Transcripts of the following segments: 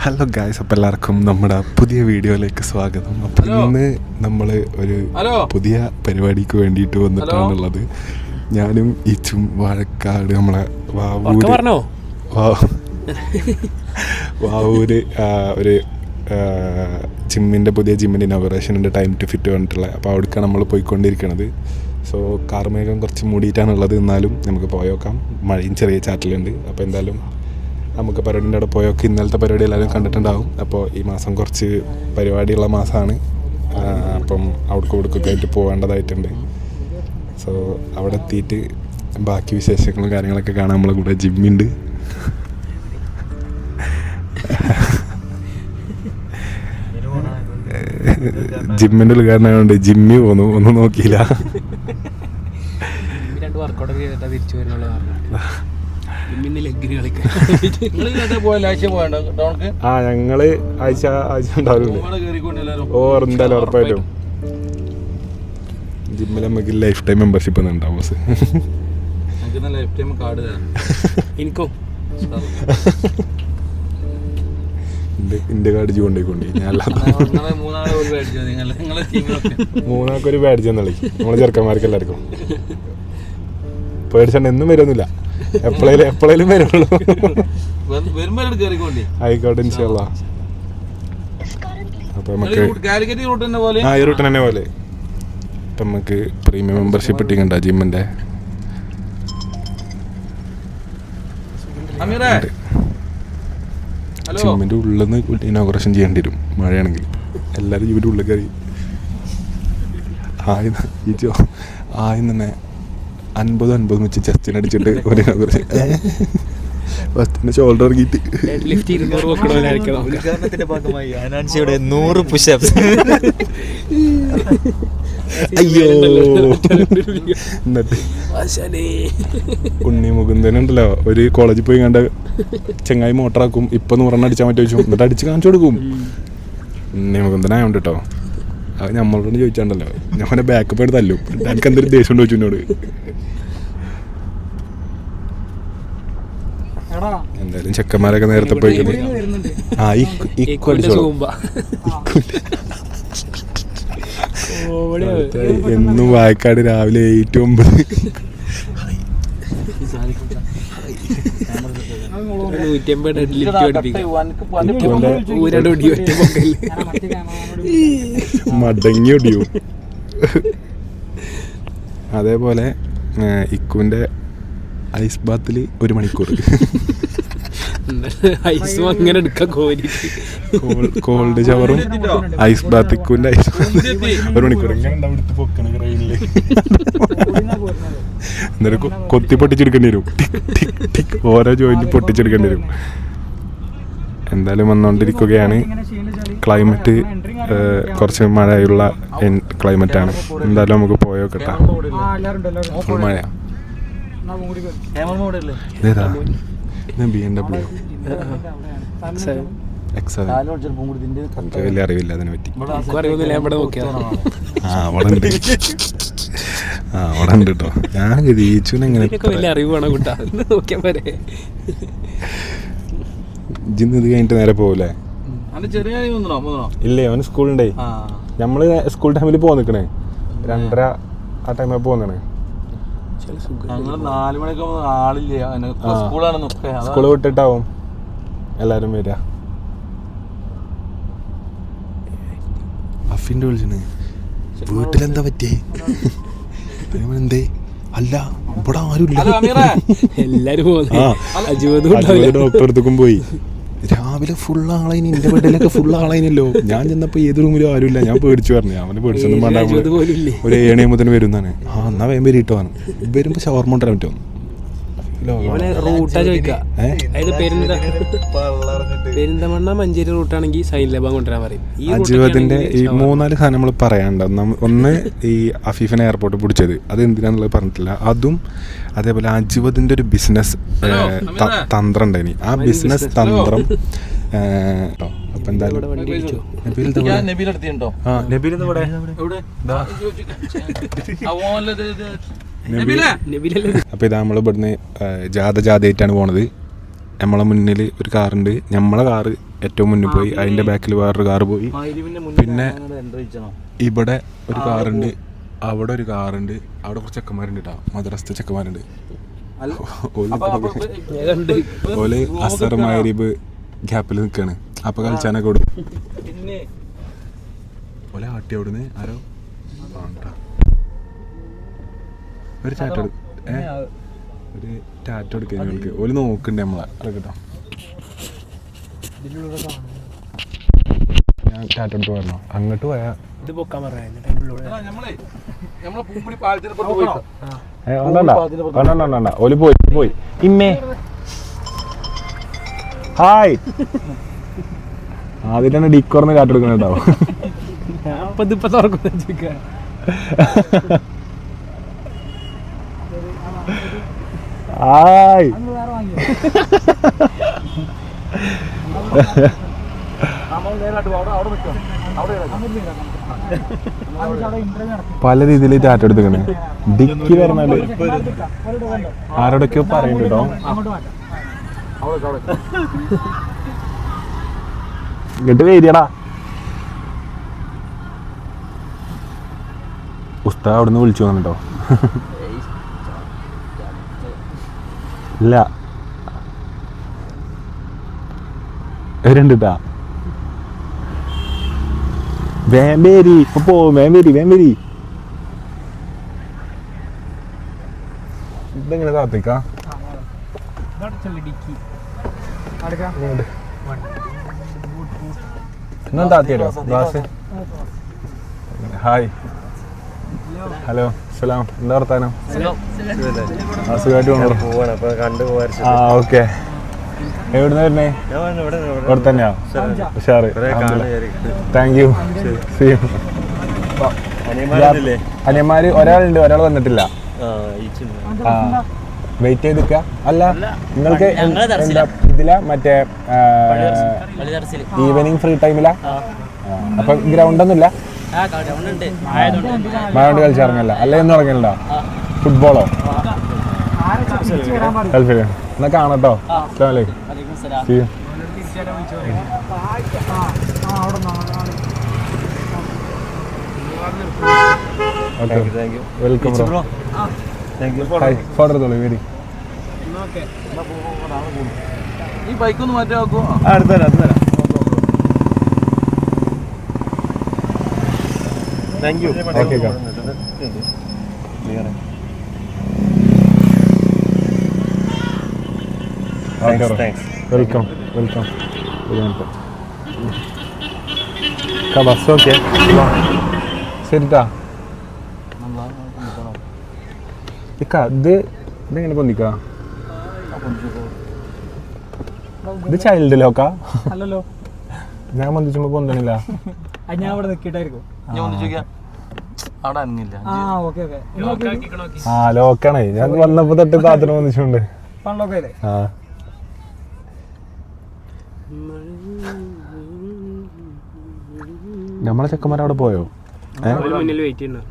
Hello guys, അപ്പോൾ എല്ലാവർക്കും നമ്മുടെ പുതിയ വീഡിയോയിലേക്ക് സ്വാഗതം. അപ്പോൾ ഇന്ന് നമ്മൾ ഒരു പുതിയ പരിപാടിക്ക് വേണ്ടിയിട്ട് വന്നിട്ടാണുള്ളത്. ഞാനും ഈച്ചും വാഴക്കാട് നമ്മളെ വാവൂര് ഒരു പുതിയ ജിമ്മിൻ്റെ ഇനോഗ്രേഷൻ്റെ ടൈം ടു ഫിറ്റ് വന്നിട്ടുള്ളത്. അപ്പോൾ അവിടേക്കാണ് നമ്മൾ പോയിക്കൊണ്ടിരിക്കുന്നത്. സോ കാർമേഘം കുറച്ച് മൂടിയിട്ടാണുള്ളത്, എന്നാലും നമുക്ക് പോയോക്കാം. മഴയും ചെറിയ ചാറ്റലുണ്ട്. അപ്പോൾ എന്തായാലും നമുക്ക് പരിപാടിൻ്റെ അവിടെ പോയൊക്കെ ഇന്നലത്തെ പരിപാടി എല്ലാവരും കണ്ടിട്ടുണ്ടാവും. അപ്പോൾ ഈ മാസം കുറച്ച് പരിപാടിയുള്ള മാസമാണ്. അപ്പം അവിടേക്കൊക്കെ ആയിട്ട് പോകേണ്ടതായിട്ടുണ്ട്. സോ അവിടെ എത്തിയിട്ട് ബാക്കി വിശേഷങ്ങളും കാര്യങ്ങളൊക്കെ കാണാൻ നമ്മളെ കൂടെ ജിമ്മുണ്ട്. ജിമ്മിൻ്റെ ഉദ്ഘാടനമായതുകൊണ്ട് ജിമ്മി പോന്നു, ഒന്നും നോക്കിയില്ല. ഞങ്ങള് ആഴ്ച ഉണ്ടാവില്ല. എന്തായാലും ഉറപ്പായിട്ടും ജിമ്മിൽ നമുക്ക് ലൈഫ് ടൈം മെമ്പർഷിപ്പ് ഉണ്ടാവും. എന്റെ കാർഡ് കൊണ്ടേക്കൊണ്ട് മൂന്നാൾക്കൊരു ബാഡ്ജ് എന്നളി നമ്മളെ ചെറുക്കന്മാർക്ക് എല്ലാവർക്കും. പേടിച്ചണ്ട എന്നും വരുന്നില്ല, എപ്പോഴേലും വരുള്ളൂ. ആയിക്കോട്ടെ, ഇൻഷാല്ലാ. അപ്പൊ നമുക്ക് ഈ റൂട്ടിന് തന്നെ പോലെ ഇപ്പം നമുക്ക് പ്രീമിയം മെമ്പർഷിപ്പ് ഇട്ടിക്കണ്ട ജിമ്മിന്റെ. ജിമ്മിന്റെ ഉള്ളിൽ നിന്ന് ഇനോഗ്രേഷൻ ചെയ്യേണ്ടി വരും മഴയാണെങ്കിൽ. എല്ലാവരും ജിമ്മിന്റെ ഉള്ളിൽ കയറി ആദ്യം തന്നെ 50 വെച്ച് ചെസ്റ്റിനടിച്ചിട്ട് ഒരു ഇനോഗ്രേഷൻ ഫസ്റ്റിന്റെ ഷോൾഡർ ഇറങ്ങിയിട്ട് ഉദ്ഘാടനത്തിന്റെ ഭാഗമായി അനാൻസിയുടെ 100 പുഷപ്സ്. അയ്യോ, എന്നിട്ട് ഉണ്ണി മുകുന്ദനുണ്ടല്ലോ, ഒരു കോളേജിൽ പോയി കണ്ട ചെങ്ങായി മോട്ടറാക്കും, ഇപ്പൊ 100 അടിച്ചാൽ മറ്റേ ചോദിച്ചു, എന്നിട്ട് അടിച്ച് കാണിച്ചു കൊടുക്കും. ഉണ്ണി മുകുന്ദനായോണ്ട് കേട്ടോ. അത് നമ്മളോട് ചോദിച്ചാണ്ടല്ലോ, ഞാൻ ബാക്കപ്പ് എടുത്ത് തല്ലും. എനിക്ക് എന്തൊരു ദേഷ്യം ചോദിച്ചു എന്നോട്. എന്തായാലും ചെക്കന്മാരൊക്കെ നേരത്തെ പോയിക്കുന്നത്. എന്നും വായക്കാട് രാവിലെ 8-9 മടങ്ങി ഒടിയും. അതേപോലെ ഇക്കുവിന്റെ ഐസ് ബാത്തിൽ 1 മണിക്കൂർ ഐസും അങ്ങനെ എടുക്കാം. കോൾഡ് ഷവറും ഐസ് ബാത്ത്. ഇക്കുവിന്റെ ഐസ് 1 മണിക്കൂർ എന്നിട്ട് കൊത്തി പൊട്ടിച്ചെടുക്കേണ്ടി വരും. ഓരോ ജോയിന്റ് പൊട്ടിച്ചെടുക്കേണ്ടി വരും. എന്തായാലും വന്നുകൊണ്ടിരിക്കുകയാണ്. ക്ലൈമറ്റ് കുറച്ച് മഴയുള്ള ക്ലൈമറ്റാണ്. എന്തായാലും നമുക്ക് പോയോക്കട്ടാ. ഫുൾ മഴയാ. ഇതേതാ? BMW X7. വലിയ അറിവില്ല അതിനെ പറ്റി. അവിടെ ഉണ്ട് കേട്ടോ. ഞാൻ ഈച്ചുനെങ്ങനെ ജിന്ന് ഇത് കഴിഞ്ഞിട്ട് നേരെ പോകൂലേ? ഇല്ലേ, അവന് സ്കൂളുണ്ടേ. നമ്മള് സ്കൂൾ ടൈമിൽ പോ നിക്കണേ, 2:30 ആ ടൈമിൽ പോന്നേ. സ്കൂള് വിട്ടിട്ടാവും എല്ലാരും വരിക. അഫിന്റെ വിളിച്ചേ, വീട്ടിലെന്താ പറ്റിയേ? എന്തേ? അല്ല, ഇവിടെ ആരുമില്ല, എല്ലാരും ഡോക്ടറെ അടുത്തേക്കും പോയി. രാവിലെ ഫുൾ ആളായിന്, എന്റെ വീട്ടിലൊക്കെ ഫുൾ ആളായിനല്ലോ. ഞാൻ ചെന്നപ്പോ ഏത് റൂമിലും ആരുമില്ല. ഞാൻ പേടിച്ചു പറഞ്ഞു. അവന് പേടിച്ചൊന്നും വേണ്ട, ഒരു 7 മണി വരുന്നതാണ്. എന്നാ വേഗം വരിട്ടാണ്. വരുമ്പോ ഷവർമ കൊണ്ടുവരാൻ പറ്റുമോ? പെരിന്തമണ്ണ മഞ്ചേരി റൂട്ടാണെങ്കിൽ സൈൻലബാൻ കൊണ്ടുവരാൻ പറയും. അജുവദിന്റെ ഈ 4-5 സാധനം നമ്മൾ പറയാനുണ്ട്. ഒന്ന് ഈ അഫീഫിനെ എയർപോർട്ട് പിടിച്ചത്, അത് എന്തിനാന്നുള്ളത് പറഞ്ഞിട്ടില്ല. അതും അതേപോലെ അജുവദിന്റെ ഒരു ബിസിനസ് തന്ത്രം ഉണ്ടായിനി. ആ ബിസിനസ് തന്ത്രം അപ്പൊ എന്തായാലും അപ്പൊ ഇതാ നമ്മൾ ഇവിടുന്ന് ജാഥയായിട്ടാണ് പോണത്. നമ്മളെ മുന്നിൽ ഒരു കാറുണ്ട്. നമ്മളെ കാറ് ഏറ്റവും മുന്നിൽ പോയി, അതിൻ്റെ ബാക്കിൽ വേറൊരു കാറ് പോയി. പിന്നെ ഇവിടെ ഒരു കാറുണ്ട്, അവിടെ ഒരു കാറുണ്ട്, അവിടെ കുറച്ച് ചെക്കന്മാരുണ്ട് കേട്ടോ, മദ്രസത്തെ ചെക്കന്മാരുണ്ട്. ഓല് അസർ മഗ്‌രിബ് ഗ്യാപ്പിൽ നിൽക്കാണ്. അപ്പൊ കളിച്ചാനൊക്കെ കൊടുക്കും. ഓലെ ആട്ടി അവിടുന്ന് ആരോ ഒരു ടാറ്റ ഒരു ടാറ്റ എടുക്കാൻ ഓല് നോക്കണ്ടേ നമ്മളെ. അത് കേട്ടോ ഞാൻ ടാറ്റ എടുത്ത് പറഞ്ഞോ, അങ്ങോട്ട് പോയാ ഓല് പോയി ഇമ്മേ ഹായ് ആദ്യം തന്നെ ഡിക്കോർന്ന് ടാറ്റ എടുക്കുന്നുണ്ടാവും. ഹായ് പല രീതിയിൽ ടാറ്റ എടുത്തിക്കണേ. ഡിക്കി പറഞ്ഞാല് ആരോടൊക്കെയോ പറയുന്നുണ്ട് കേട്ടോ. ഇങ്ങോട്ട് വരികടാ. ഉസ്താദ് അവിടുന്ന് വിളിച്ചു വന്നിട്ടോ. ഇല്ല വരുന്നുണ്ടാ. വേമ്പേരി ഇപ്പൊ പോവും. വേമ്പേരി ഇതെങ്ങനെ താത്തിക്കാ എന്നാ താത്തിയോ ഗ്ലാസ്. ഹായ് ഹലോ സലാം, എന്താ വർത്താനം? സുഖമായിട്ട് പോകണോ? ആ ഓക്കെ. എവിടുന്ന വരുന്നേ? ഇവിടെ തന്നെയാ. ഉഷാറ്. Thank you. അനിയന്മാര് ഒരാളുണ്ട്, ഒരാൾ വന്നിട്ടില്ല. ആ വെയിറ്റ് ചെയ്ത് നിൽക്കുക. അല്ല നിങ്ങൾക്ക് എന്താ ഇതിലാ മറ്റേ ഈവനിങ് ഫ്രീ ടൈമിലാ? അപ്പൊ ഗ്രൗണ്ടൊന്നുമില്ല? മഴ കളിച്ചിറങ്ങല്ല. അല്ല എന്ന് തുടങ്ങിയിട്ടുണ്ടോ? ഫുട്ബോളോ? എന്നാ കാണട്ടോ. അസ്സലാമു അലൈക്കും. Welcome bro. ഫോട്ടോ എടുത്തോളൂ. വരി. ഈ ബൈക്ക് ഒന്ന് മാറ്റി നോക്കൂ. അടുത്തരാം. Thank you. Welcome. Bus okay ശരിട്ടാ. ഇതെങ്ങനെ പൊന്തിക്കാ? ഇത് ചൈൽഡ് ലോക്കാ? അല്ലല്ലോ, ഞാൻ പൊന്തിച്ചുമ്പോ പൊന്തണില്ല. ഞാൻ അവിടെ നിൽക്കിട്ടായിരിക്കും. ആ ലോക്കാണേ. ഞാൻ വന്നപ്പോ തൊട്ട് താത്തിന് പൊന്തിച്ചുണ്ട്. ആ നമ്മളെ ചെക്കന്മാരവിടെ പോയോ? മുന്നിൽ വെയിറ്റ് ചെയ്യുന്നു.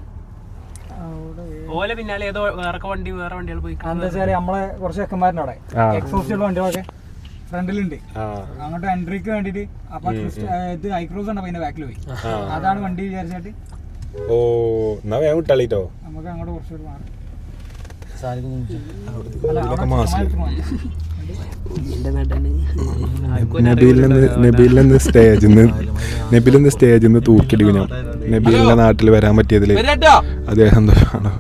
ഓലെ പിന്നാലെ ഏതോ വേറെ വണ്ടികൾ പോയി. എന്താ വെച്ചാല് നമ്മളെ കുറച്ച് ചെക്കന്മാരുണ്ട് അവിടെ. എക്സോസ്റ്റ് ഉള്ള വണ്ടികളൊക്കെ ഫ്രണ്ടിലുണ്ട്. അങ്ങോട്ട് എൻട്രിക്ക് വേണ്ടിട്ട് അപ്പൊ ഇത് ഹൈക്രൂസ് ഉണ്ട്, അതിന്റെ ബാക്കിൽ പോയി. അതാണ് വണ്ടി വിചാരിച്ചിട്ട് ഓ എന്നാ വേഗം വിട്ടാളിട്ടോ. നമുക്ക് അങ്ങോട്ട് കുറച്ചുകൂടി മാറി. നബീലിന്ന് സ്റ്റേജിൽ നിന്ന് തൂക്കിയെടുക്കും ഞാൻ. നബീലിന്റെ നാട്ടിൽ വരാൻ പറ്റിയതില് അദ്ദേഹം സന്തോഷമാണ്.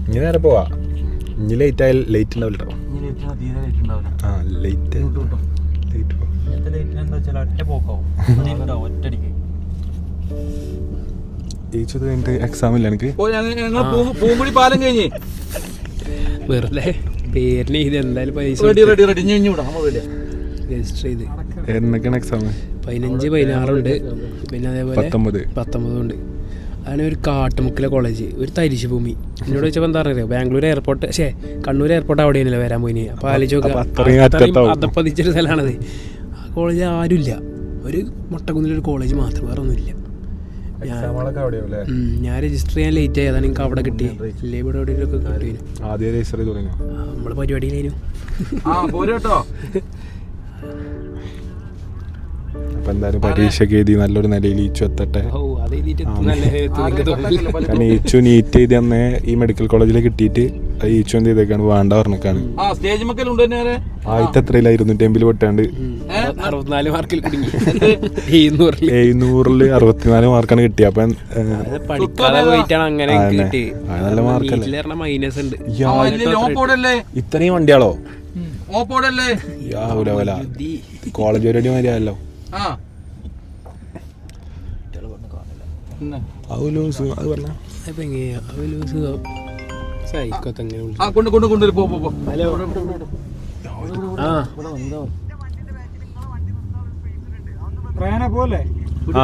ഇനി നേരെ പോവാ. ഇനി ലേറ്റ് ആയാൽ ലേറ്റ് ഉണ്ടാവില്ല. ആ ലേറ്റ് ജയിച്ചത് കഴിഞ്ഞിട്ട് എക്സാം ഇല്ല എനിക്ക്. പൂങ്കുടി പാലം കഴിഞ്ഞ് വെറുതെ പേരിന് ഇത് എന്തായാലും പൈസ രജിസ്റ്റർ ചെയ്ത്. എന്നൊക്കെയാണ് എക്സാം? 15, 16 ഉണ്ട്. പിന്നെ അതേപോലെ 19 ഉണ്ട്. അങ്ങനെ ഒരു കാട്ടുമുക്കിലെ കോളേജ്, ഒരു തരിശ് ഭൂമി. എന്നോട് ചോദിച്ചപ്പോൾ എന്താ പറയുക, ബാംഗ്ലൂർ എയർപോർട്ട് കണ്ണൂർ എയർപോർട്ട് അവിടെയാണല്ലോ വരാൻ പോയിന്. അപ്പോൾ ആലോചിച്ച് അതപ്പതിച്ചൊരു സ്ഥലമാണത്. ആ കോളേജ് ആരുമില്ല, ഒരു മുട്ടക്കുന്നിലൊരു കോളേജ് മാത്രം, വേറെ ഒന്നുമില്ല. എക്സാമുകളൊക്കെ അവിടെയാവും. ഞാൻ രജിസ്റ്റർ ചെയ്യാൻ ലേറ്റ് ആയി, അതാണ് എനിക്ക് അവിടെ കിട്ടി. ഇല്ലേ ഇവിടെ എവിടെയൊക്കെ കിട്ടി. ആദ്യം രജിസ്റ്റർ ചെയ്ത് തുടങ്ങി. നമ്മള് പരിപാടിയിലേനു. പോരട്ടോ. അപ്പം എന്തായാലും പരീക്ഷയ്ക്ക് എഴുതി നല്ലൊരു നിലയിൽ ഈച്ചു എത്തട്ടെ. കാരണം ഈച്ചു നീറ്റ് എഴുതി അന്നേ ഈ മെഡിക്കൽ കോളേജിൽ കിട്ടിയിട്ട് അത് ഈച്ചു എന്ത് ചെയ്തേക്കാണ് വേണ്ട പറഞ്ഞേക്കാണ്. ആദ്യത്തെ എത്രയില്ല 250 പൊട്ടാണ്ട് 64 മാർക്കിൽ 700-64 മാർക്കാണ് കിട്ടിയത്. അപ്പം പഠിക്കാതെ പോയിട്ടാണ് അങ്ങനെ നല്ല മാർക്കല്ലേ. മൈനസ് ഉണ്ട്. ഇത്രയും വണ്ടിയാളോ കോളേജ് പരിപാടി മതിയല്ലോ.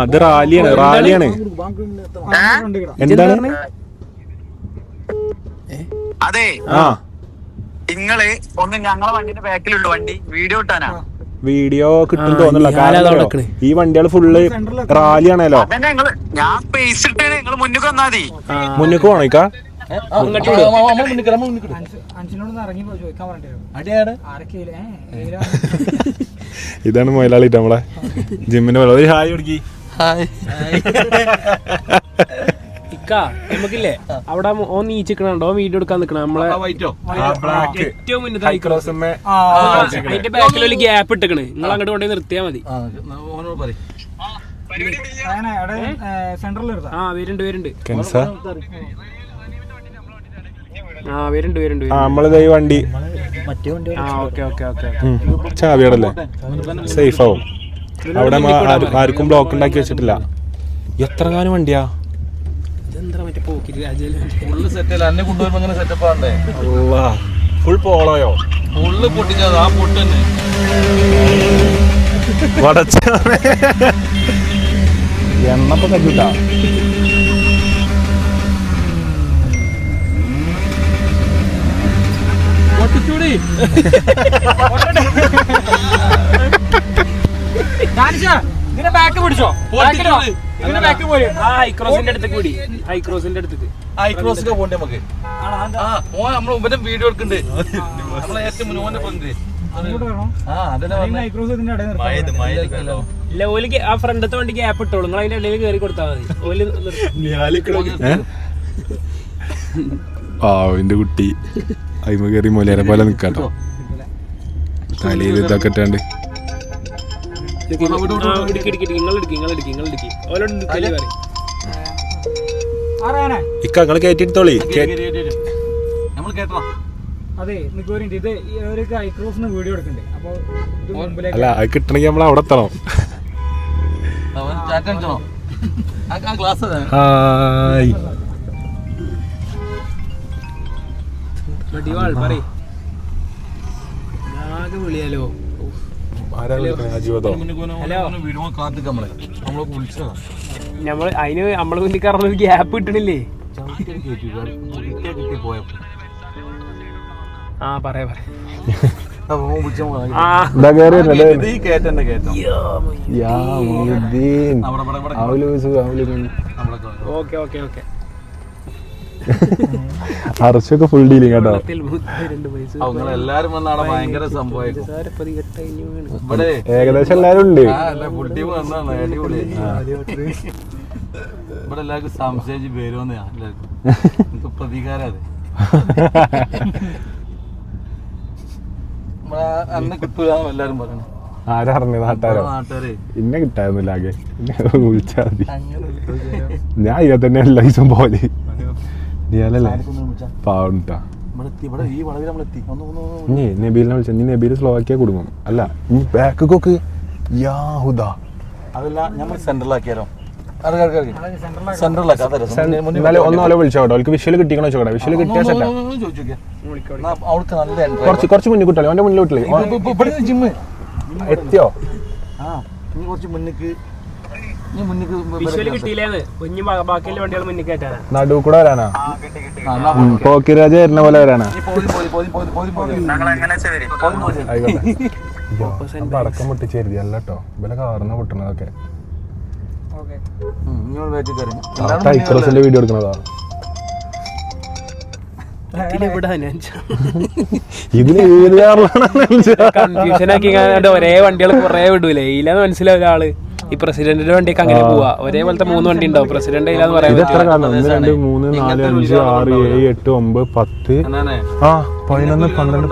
അത് റാലിയാണ്. എന്താണ്? അതെ, നിങ്ങള് ഒന്ന് ഞങ്ങളെ വണ്ടിന്റെ ബാക്കിലുള്ള വണ്ടി വീഡിയോ ഇട്ടാനാ. വീഡിയോ കിട്ടും തോന്നില്ല. കാരണം ഈ വണ്ടികൾ ഫുള്ള് റാലിയാണല്ലോ. ഞാൻ സ്പേസ് ഇട്ടാണ്, നിങ്ങള് മുന്നിക്ക് വന്നാ മതി. മുന്നിക്ക് പോണേക്കാ. ഇതാണ് മൊയിലാളി നമ്മളെ ജിമ്മിന്റെ പോലെ. ഒരു ഹായ് കൊടുക്കി. നമുക്കില്ലേ അവിടെ ഓ നീച്ചിക്കണോ വീഡിയോ എടുക്കാൻ നിക്കണ നമ്മളെ ഏറ്റവും മുന്നത്തെ അതിന്റെ ബാക്കിൽ ഒരു ഗ്യാപ്പ് ഇട്ടിക്കണ്. നിങ്ങൾ അങ്ങോട്ട് കൊണ്ടുപോയി നിർത്തിയാ മതി. വരുന്നുണ്ട്. നമ്മളിത് ഈ വണ്ടി ചാവിയാടല്ലേ, സേഫ് ആവും. അവിടെ ആർക്കും ബ്ലോക്ക് ഉണ്ടാക്കി വെച്ചിട്ടില്ല. എത്ര കാലം വണ്ടിയാ. ഫുൾ പോളോയോ ഫുള്ള് പൊട്ടിച്ചത് ആ പൊട്ട് തന്നെ. എണ്ണപ്പൊ കജൂട്ടാ. പൊട്ടിച്ചൂടി ഇതിന്റെ ബാക്ക് പിടിച്ചോ. ഹൈക്രോസിന്റെ അടുത്തേക്ക് കൂടി. ഹൈക്രോസിന്റെ അടുത്തേക്ക് ഹൈക്രോസിന്റെ പോണ്ടേ നമുക്ക്. നമ്മള് ഉപരം വീഡിയോ എടുക്കണ്ട്. നമ്മളെ ഏറ്റവും മുന്നോട്ട് പോകണ്ടേ. ഇല്ല ഓല് ആ ഫ്രണ്ടത്തെ വണ്ടി ഗ്യാപ്പ് ഇട്ടോളൂ. നിങ്ങൾ അതിന്റെ ഇടയിൽ കയറി കൊടുത്താൽ മതി. എന്റെ കുട്ടി അയിമ കയറി മൊലേരെ പോലെ നിക്കാട്ടോ. തലയിൽ ഇതൊക്കെ ഇട്ടാണ്ട് ഇങ്ങള് കേട്ടിട്ടോളി. അല്ല അത് കിട്ടണമെങ്കിൽ നമ്മൾ അവിടെ എത്തണം. വിളിയാലോ നമ്മള് അതിന് നമ്മളെ മുന്നിൽ കറന്ന ഒരു ഗ്യാപ്പ് കിട്ടണില്ലേ. പറയാ അറച്ചൊക്കെ ഫുൾ ഡീലിങ് കേട്ടോ. എല്ലാരും വന്നാണ് ഭയങ്കര സംഭവം. ഏകദേശം എല്ലാരും ഉണ്ട്. ഇവിടെ എല്ലാവർക്കും സംശയിച്ച് വരുമെന്ന് എല്ലാവർക്കും എനിക്ക് പ്രതികാരം. അതെ അന്ന് കിട്ടൂലെന്ന് എല്ലാരും പറഞ്ഞു. ആരറിഞ്ഞ നാട്ടുകാരോ? ഇന്നെ കിട്ടായിരുന്നില്ല. ആകെ വിളിച്ചാൽ മതി. ഞാൻ ഇതിനെ തന്നെ എല്ലാ ദിവസവും പോലെ പാവട്ടാ. നബീലിനെ വിളിച്ച നീ നബീല് സ്ലോവാക്കിയ കുടുങ്ങും. അല്ല ഇനി ബാക്കൊക്കെ യാഹുദാ. അതല്ല നമ്മൾ സെൻട്രലാക്കിയാലോ? ഒന്നാലോ വിളിച്ചോട്ടോ. അവർക്ക് വിഷ്വൽ കിട്ടിക്കണോ ചോട്ടെ. വിഷ്വൽ കിട്ടിയ സെറ്റാ. കുറച്ച് മുന്നിൽ കിട്ടല്ലോ. അവന്റെ മുന്നിൽ കിട്ടില്ലേ ജിമ്മ് എത്തിയോ? കുറച്ച് മുന്നിക്ക് നടു കൂടെ വരാനാ? പോക്കിരാജ വരുന്ന പോലെ വരാനാ? ആയിക്കോട്ടെ. അടക്കം പൊട്ടിച്ചേരുതി അല്ല കേട്ടോ. ഇവലെ കാർന്ന പൊട്ടണതൊക്കെ ഓക്കെ നിങ്ങൾ ബാക്കി കയറി ഐക്രോസിന്റെ വീഡിയോ എടുക്കണതാ ഇതിന് ഏത് കൺഫ്യൂഷൻ ആക്കി ഒരേ വണ്ടികൾ കുറെ വിടൂലേ ഇല്ലാന്ന് മനസ്സിലാവില്ല ആള് ഈ പ്രസിഡന്റിന്റെ വണ്ടിയൊക്കെ അങ്ങനെ പോവാ ഒരേപോലത്തെ 3 വണ്ടി ഉണ്ടാവും പ്രസിഡന്റ് ഇല്ലാന്ന് പറയാൻ ഇത് എത്ര കാരണം 1 2 3 4 5 6 7 8 9 10 ആ 11 12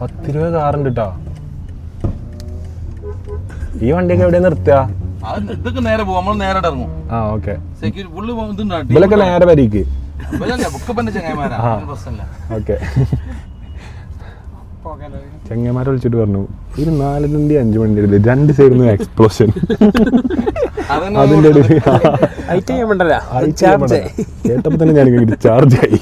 10 20 കാറുണ്ട് കേട്ടോ ഈ വണ്ടിയൊക്കെ എവിടെ നിർത്തുക ഇതൊക്കെ നേരെ പോകും നമ്മൾ നേരെ ഇറങ്ങും ആ ഓക്കെ സെക്യൂരിറ്റി ഫുള്ള് ഇവലൊക്കെ നേരെ വരിക്ക് ഓക്കെ ചെങ്ങന്മാരെ വിളിച്ചിട്ട് പറഞ്ഞു ഒരു 4 വണ്ടി 5 വണ്ടി എടുത്ത് 2 സൈഡിൽ എക്സ്പ്ലോഷൻ അതിന്റെ ഇടയിൽ കേട്ടപ്പോ തന്നെ ഞാൻ ചാർജ് ആയി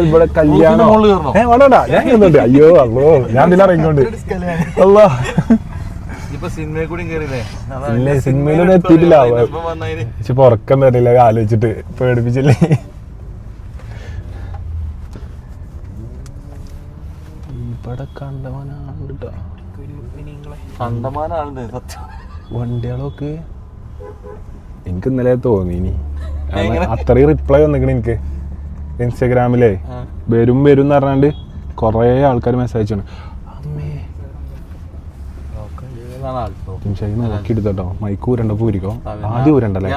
ഇവിടെ കല്യാണം വേണ്ട ഞാൻ കേറുന്നുണ്ട് അയ്യോ അല്ലോ ഞാൻ ഇതിൽ ഇറങ്ങിക്കൊണ്ട് അല്ലോ സിനിമയിലൊന്നും എത്തിയിട്ടില്ല ഇപ്പൊ ഉറക്കം തരില്ല ആലോചിച്ചിട്ട് പേടിപ്പിച്ചില്ലേ ഇവിടെ കണ്ടമാനാണ് വണ്ടികളൊക്കെ എനിക്ക് ഇന്നലെ തോന്നി ഇനി അത്രയും റിപ്ലൈ വന്നിക്കണ എനിക്ക് ഇൻസ്റ്റാഗ്രാമിലേ വരും എന്ന് പറഞ്ഞാണ്ട് കൊറേ ആൾക്കാർ മെസ്സേജ് അയച്ചാണ് നോക്കി എടുത്തോ മൈക്ക് ഊരണ്ടപ്പോ ഇരിക്കോ ആദ്യം ഊരണ്ടല്ലേ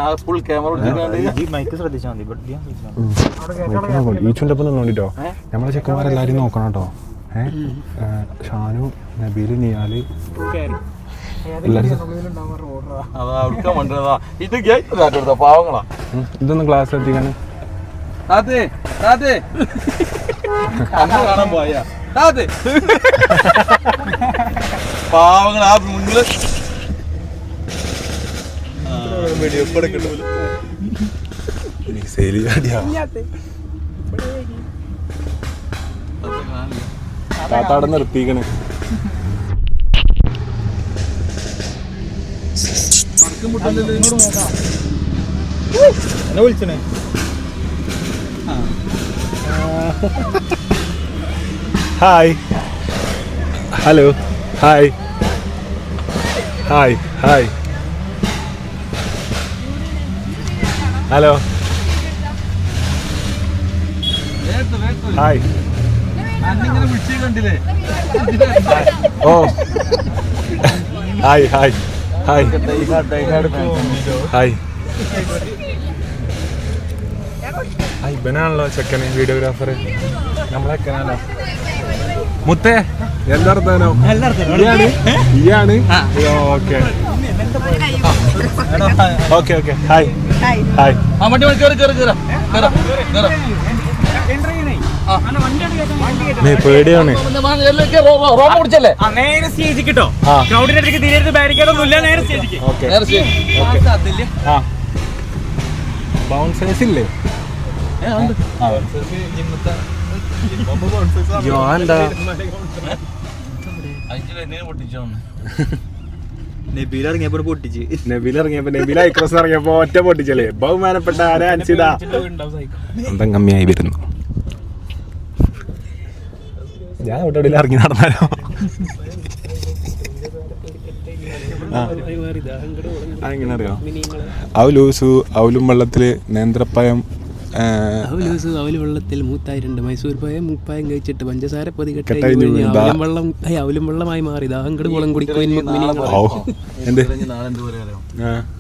ഈച്ചുണ്ടപ്പം നിന്നോണ്ടിട്ടോ നമ്മളെ ചെക്കന്മാരെല്ലാരും നോക്കണം കേട്ടോ ഷാനു നബീല് നിയാല് ഇതൊന്ന് ക്ലാസ് എത്തിക്കാണ് പാവങ്ങൾ ആ മുന്നില് താത്താടെ നിർത്തിക്കണ് എന്നെ വിളിച്ചണേ hi hello hi hi hi hello hi അന്നിങ്ങനെ വിളിച്ചു കണ്ടില്ലേ ഓ hi hi hi hi hi ഇവനാണല്ലോ ചെക്കന് വീഡിയോഗ്രാഫർ നമ്മളെ ചെക്കനാണല്ലോ മുത്തേ എന്താ അർത്ഥനോ ഇയാണ് okay okay okay hi hi പേടിയാണ് നേരെ സ്റ്റേജിക്ക് കേട്ടോ ക്രൗഡിന്റെ അടുത്തേക്ക് തിരികെ ബാരിക്കേഡൊന്നുമില്ല നേരെ സ്റ്റേജിക്ക് ബൗൺസേഴ്സ് ഇല്ലേ എന്താ നബീൽ ഇറങ്ങിയപ്പോ പൊട്ടിച്ച് നബീൽ ഐക്രോസ് ഇറങ്ങിയപ്പോ ഒറ്റ പൊട്ടിച്ചല്ലേ ബഹുമാനപ്പെട്ട ആരെ അൻസിത അന്തം കമ്മിയായി വരുന്നു ഞാൻ ഇവിടെ ഇറങ്ങി നടന്നാലോ എങ്ങനെ അറിയോ ഔലൂസു ഔലും വെള്ളത്തില് നേന്ത്രപ്പഴം അവല് വെള്ളത്തിൽ മൂത്തായിട്ടുണ്ട് മൈസൂർ പോയ മൂപ്പായം കഴിച്ചിട്ട് പഞ്ചസാര അവലും വെള്ളമായി മാറി ദാഹങ്കട് കുളം കുടിക്കും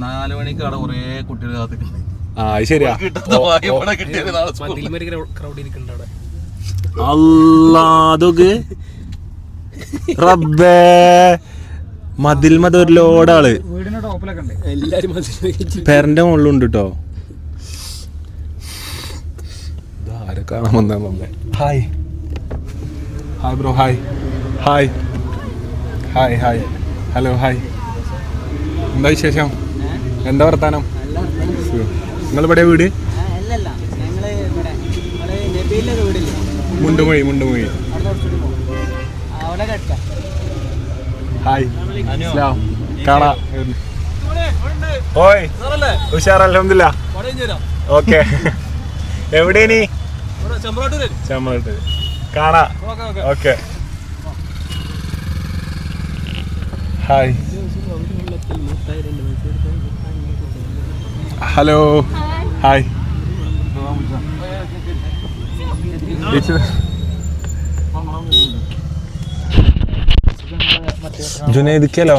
4 മണിക്ക് അവിടെ കുറേ കുട്ടികൾ കാത്തിട്ടുണ്ട് ശരിയാ ക്രൗഡ് ഇരിക്കുന്നുണ്ട് അവിടെ അതൊക്കെ റബ്ബേ മതിൽ മത ഒരു ലോഡാള് വീടിന്റെ ടോപ്പിലൊക്കെ ഉണ്ട് എല്ലാരും പേരന്റെ മുകളിലുണ്ട് കേട്ടോ ആരെ കാണാൻ വന്നാ hi hi bro hi hi hi hi hello hi എന്താ വിശേഷം എന്താ വർത്താനം നിങ്ങളിവിടെ വീട് മുണ്ടുമൊഴി ഹായ് കാണാ ഓയ് ഉഷാർ അൽഹംദുലില്ലാ. ഓക്കെ എവിടെയാ ചെമ്മട്ട് കാണാ. ഓക്കെ ഹായ് ഹലോ ഹായ് ജുനൈദിക്കലോ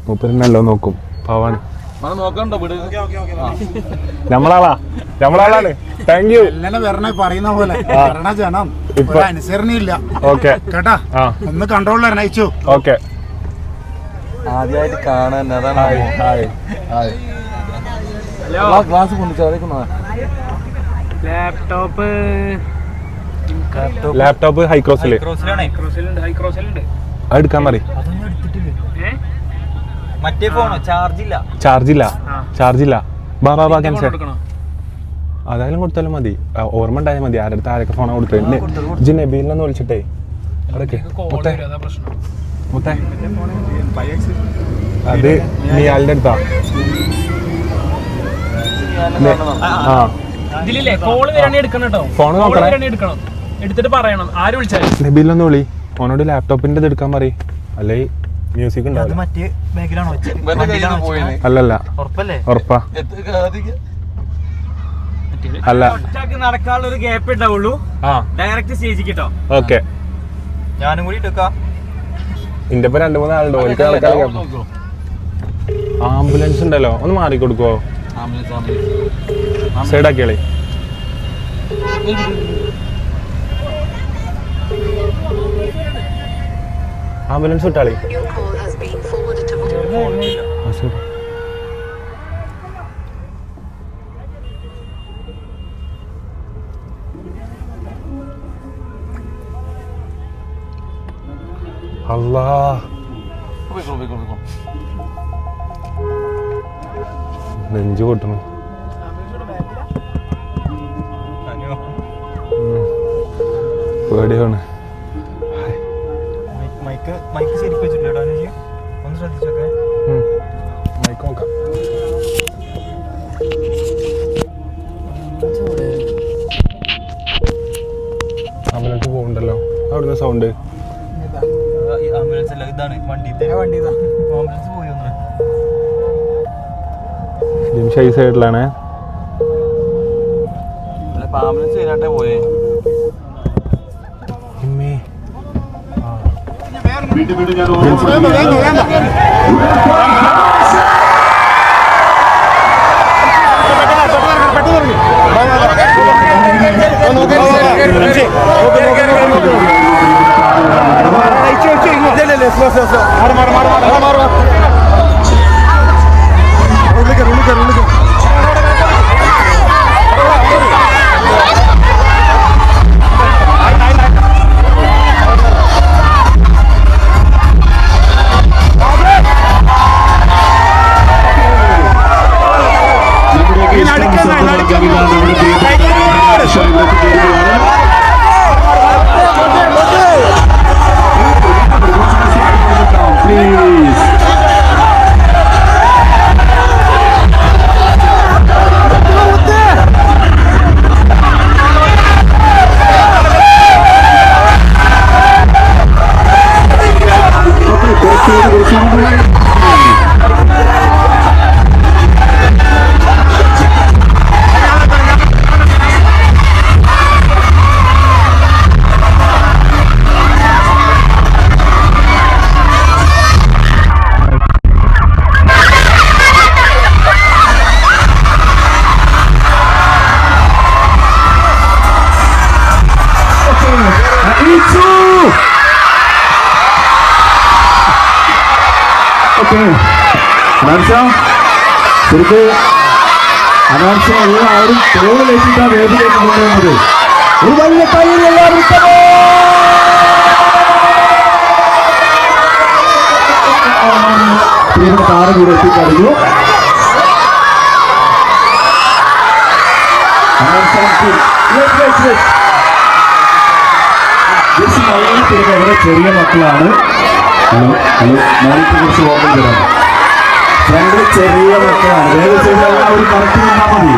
മൂപ്പരല്ലോ നോക്കും പാവാണ്. നമ്മളാളാണ്. Thank you. പറയുന്ന പോലെ ജനം അനുസരണയില്ല. ഓക്കെ കേട്ടാ ഒന്ന് കൺട്രോളിൽ അയച്ചു. ഓക്കെ ആദ്യമായിട്ട് കാണാൻ ഹായ് ഹായ് ഹായ്. ക്ലാസ് കൊണ്ടുവച്ചോ. ലാപ്ടോപ്പ് ഹൈക്രോസില് എടുക്കാൻ പറ. മറ്റേ ഫോണോ ചാർജില്ല ബാബാ ക്യാൻസർ അതായാലും കൊടുത്താലും മതി. ഓർമ്മ ഉണ്ടായാൽ മതി ആരുടെ ആരൊക്കെ ഫോണാ കൊടുത്തത്. ജി നബീലിനൊന്ന് വിളിച്ചിട്ടേ അതൊക്കെ മുത്തേ അത് നിയാലിന്റെ അടുത്താ. ഫോൺ നോക്കണേ. നബീലിനൊന്ന് വിളി. ഫോണോട് ലാപ്ടോപ്പിന്റെ ഇത് എടുക്കാൻ പറയും. അല്ലെ മ്യൂസിക് ഉണ്ടാവില്ല. അല്ലല്ല ഉറപ്പാ അല്ല നടക്കാനുള്ള ഒരു ഗ്യാപ്പ് ഉണ്ടാവുള്ളൂ. ഡയറക്റ്റ് സ്റ്റേജിൽ കേട്ടോ. ഓക്കെ ഞാനും കൂടി എടുക്കാം. ഇന്റെ ഇപ്പൊ 2-3 ആളുണ്ടോ എനിക്ക് നടക്കാൻ. ആംബുലൻസ് ഉണ്ടല്ലോ ഒന്ന് മാറി കൊടുക്കുവോ? സൈഡാക്കിയാളെ. ആംബുലൻസ് വിട്ടാളി. അല്ലാ നെഞ്ചു പൊട്ടണം. പേടിയാണ്. മൈക്ക് ശരിക്കും വെച്ചിട്ടില്ല. ഒന്ന് ശ്രദ്ധിച്ചോക്കെ. മൈക്ക് നോക്കാം. ആംബുലൻസ് പോകുന്നുണ്ടല്ലോ അവിടുന്ന് സൗണ്ട്. ആംബുലൻസ് അല്ല ഇതാണ് വണ്ടി. ആംബുലൻസ് പോയി ഒന്ന്. ജിംഷ ഈ സൈഡിലാണ്. ആംബുലൻസ് കഴിഞ്ഞാട്ടേ പോയേ. ശരിക്ക് അനാർച്ച എല്ലാവരും തോളിലേക്കിട്ടാണ് വേദിയിലേക്ക് കൊണ്ടുവന്നത്. ഒരു വലിയ കയ്യിൽ എല്ലാവരും താരം കൂടെ എത്തിക്കഴിഞ്ഞു. അനാർച്ച വളരെ ചെറിയ മക്കളാണ്. ഹലോ ഹലോ മോനിക്ക് കുറിച്ച് ഓർമ്മ തരാം. ഫ്രണ്ടിൽ ചെറിയ മക്കളാണ്. ദയവ് ചെയ്ത് എല്ലാവരും കറക്റ്റ് നിന്നാൽ മതി.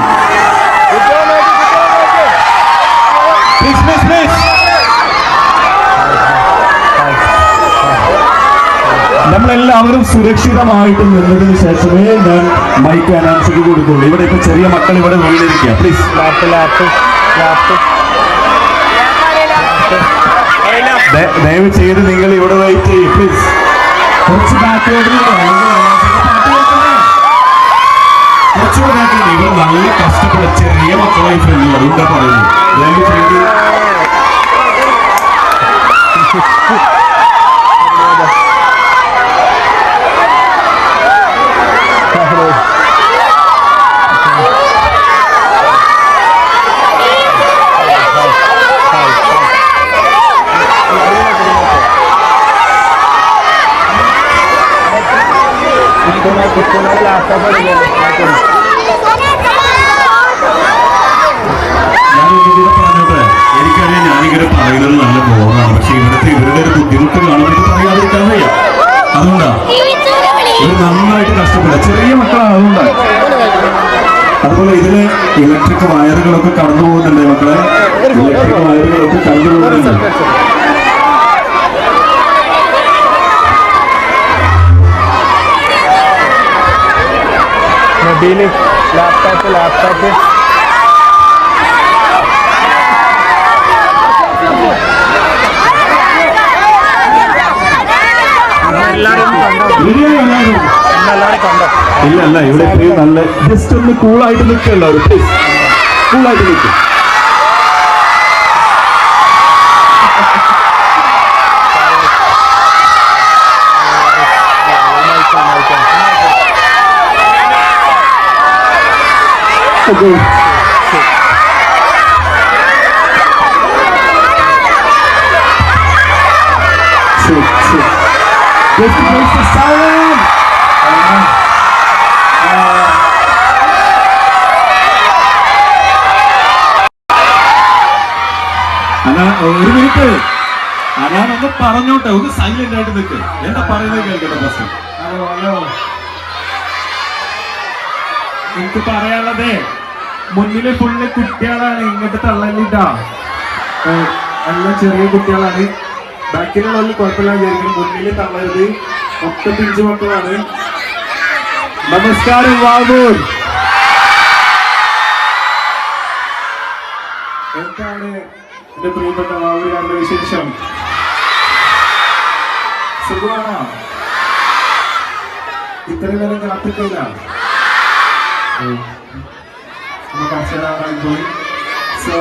നമ്മളെല്ലാവരും സുരക്ഷിതമായിട്ട് നിന്നതിന് ശേഷമേ ഞാൻ മൈക്ക് അനൗൺസിക്ക് കൊടുക്കുള്ളൂ. ഇവിടെ ഇപ്പൊ ചെറിയ മക്കൾ ഇവിടെ വീണിരിക്കുക. പ്ലീസ് ദയവ് ചെയ്ത് നിങ്ങൾ ഇവിടെ വെയിറ്റ് ചെയ്യും. പ്ലീസ് കുറച്ച് ബാക്കോട്ട് കുറച്ചുകൂടെ ബാക്കിൽ ഇവർ നല്ല കഷ്ടപ്പെട്ട ചെറിയ മക്കളായി ഫ്രണ്ട് അതുകൊണ്ടാ പറയുന്നു. ദയവ് ചെയ്ത് എനിക്കറിയാം ഞാനിങ്ങനെ പറയുന്നത് നല്ല ബോറാണ്. പക്ഷെ ഇവരുടെ ഒരു ബുദ്ധിമുട്ട് കാണുമ്പോൾ പറയാതിരിക്കാൻ വയ്യ. അതുകൊണ്ടാ ഇവർ നന്നായിട്ട് കഷ്ടപ്പെടുക. ചെറിയ മക്കളാണ്. അതുകൊണ്ടാണ്. അതുപോലെ ഇതില് ഇലക്ട്രിക് വയറുകളൊക്കെ കടന്നു പോകുന്നുണ്ട് മക്കളെ. ഇലക്ട്രിക് വയറുകളൊക്കെ കടന്നു പോകുന്നുണ്ട്. മൊബൈല് ലാപ്ടോപ്പ് ഇല്ല അല്ല ഇവിടെ ഇത്രയും നല്ല ജസ്റ്റ് ഒന്ന് കൂളായിട്ട് നിൽക്കല്ലോ. പ്ലീസ് കൂളായിട്ട് നിൽക്കും. Okay. Just to place the silence. ഒരു മിനിറ്റ് അനാനൊന്ന് പറഞ്ഞോട്ടെ. ഒന്ന് സൈലന്റ് ആയിട്ട് നിൽക്ക്. എന്താ പറയുന്നത് കേൾക്കട്ടെ. പ്രശ്നം ഹലോ ഹലോ എനിക്ക് പറയാനുള്ളത് മുന്നില് ഫുള്ള് കുട്ടികളാണ്. ഇങ്ങോട്ട് തള്ളലിട്ടാ എല്ലാം ചെറിയ കുട്ടികളാണ്. ബാക്കിലുള്ള കുഴപ്പമില്ല വിചാരിക്കും. മുന്നിൽ തള്ളരുത്. മൊത്തം പിഞ്ചു മക്കളാണ്. നമസ്കാരം വാവൂർ. എന്താണ് എന്റെ പ്രിയപ്പെട്ട വാവൂരാന്റെ വിശേഷം? സുഖമാണോ? ഇത്രയും നേരം കാത്തിട്ടില്ല. നമുക്ക് അച്ഛനാവാൻ പോയി. സോ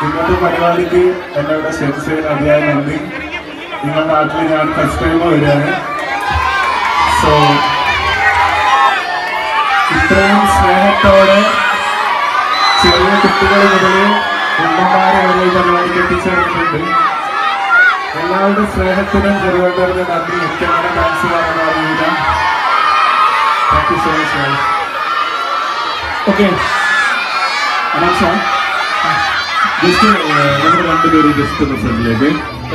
ഇന്നത്തെ പരിപാടിക്ക് എന്നോട് ക്ഷണിച്ച് അതിയായി നന്ദി. നിങ്ങളുടെ നാട്ടിൽ ഞാൻ ഫസ്റ്റ് ടൈം വരികയാണ്. സോ ഇത്രയും സ്നേഹത്തോടെ ചെറിയ കുട്ടികൾ മുതൽ ഉമ്മമാരെ വരെ പരിപാടിക്ക് എത്തിച്ചേർന്നിട്ടുണ്ട്. എല്ലാവരുടെ സ്നേഹത്തിനും ചെറുവട്ടറിന്റെ നന്ദി. എനിക്കങ്ങനെ ഡാൻസ് പറയാൻ അറിയില്ല. Thank you so much. Okay just നമ്മൾ രണ്ടുപേരും ജസ്റ്റ് ഒന്ന് ഫ്രണ്ടിലേക്ക്.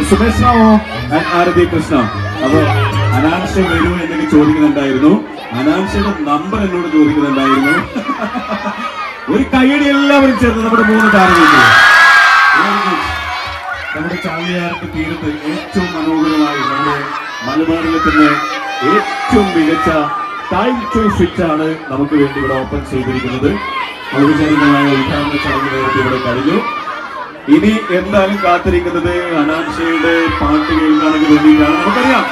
സുമേഷ് റാവോ ആൻഡ് ആരതി കൃഷ്ണ. അപ്പൊ അനാൻഷ വരൂ എന്നൊക്കെ ചോദിക്കുന്നുണ്ടായിരുന്നു. അനാൻഷയുടെ നമ്പർ എന്നോട് ചോദിക്കുന്നുണ്ടായിരുന്നു. ഒരു കൈയടി എല്ലാവരും ചേർന്ന് നമ്മുടെ 3 താരങ്ങൾക്ക് നമ്മുടെ ചാലിയാർക്ക് തീരത്ത് ഏറ്റവും മനോഹരമായി നമ്മുടെ മലബാറിലെ തന്നെ ഏറ്റവും മികച്ച ടൈം ടു ഫിറ്റ് ആണ് നമുക്ക് വേണ്ടി ഇവിടെ ഓപ്പൺ ചെയ്തിരിക്കുന്നത്. ഔപചാരികമായ ഉദ്ഘാടന ചടങ്ങ് നേരത്തെ ഇവിടെ കഴിഞ്ഞു. ഇനി എന്തായാലും കാത്തിരിക്കുന്നത് അനാൻഷയുടെ പാട്ട് കേൾക്കാനൊക്കെ വേണ്ടിയിട്ടാണ്. നമുക്കറിയാം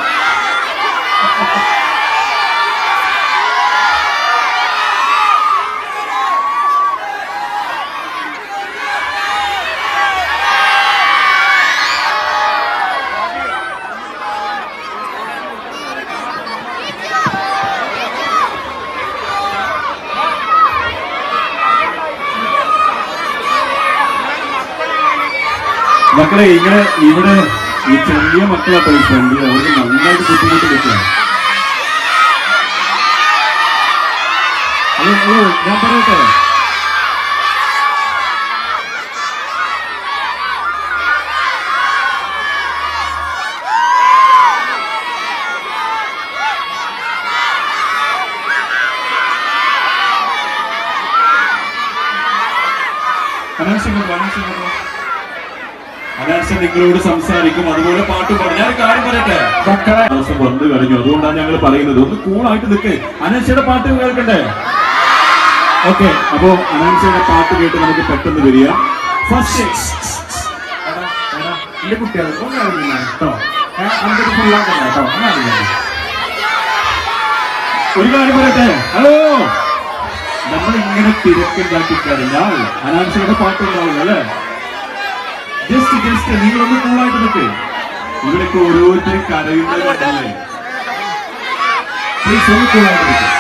മക്കളെ ഇങ്ങനെ ഇവിടെ ഈ ചെറിയ മക്കളാട്ടോ ഈ ഫ്രണ്ടിൽ. അവർക്ക് നന്നായിട്ട് ബുദ്ധിമുട്ട് കിട്ടുകയാണ്. ഹലോ ഞാൻ പറയട്ടെ. അനാൻസ് നിങ്ങളോട് സംസാരിക്കും, അതുപോലെ പാട്ട് പാടും. ഞാൻ ഒരു കാര്യം പറയട്ടെ, ദിവസം വന്നു കഴിഞ്ഞു, അതുകൊണ്ടാണ് ഞങ്ങൾ പറയുന്നത് ഒന്ന് കൂളായിട്ട് നിൽക്ക്. അനാൻസയുടെ പാട്ട് കേൾക്കണ്ടേ? ഓക്കെ, അപ്പോ അനാൻസയുടെ പാട്ട് കേട്ട് നമുക്ക് പെട്ടെന്ന് വരിക. ഫസ്റ്റ് കുട്ടികൾ കേട്ടോ, ഒരു കാര്യം പറയട്ടെ. ഹലോ, നമ്മളിങ്ങനെ തിരക്കുണ്ടാക്കി കഴിഞ്ഞാൽ അനാൻസയുടെ പാട്ടുണ്ടാവില്ല അല്ലേ? ജസ്റ്റ് നിങ്ങളൊന്ന് കൂളായിട്ട് നിൽക്ക്. ഇവിടേക്ക് ഓരോരുത്തരും കരയുന്നതല്ലേ? പ്ലീസ് ഒന്ന് കൂളായിട്ട് നിൽക്ക്.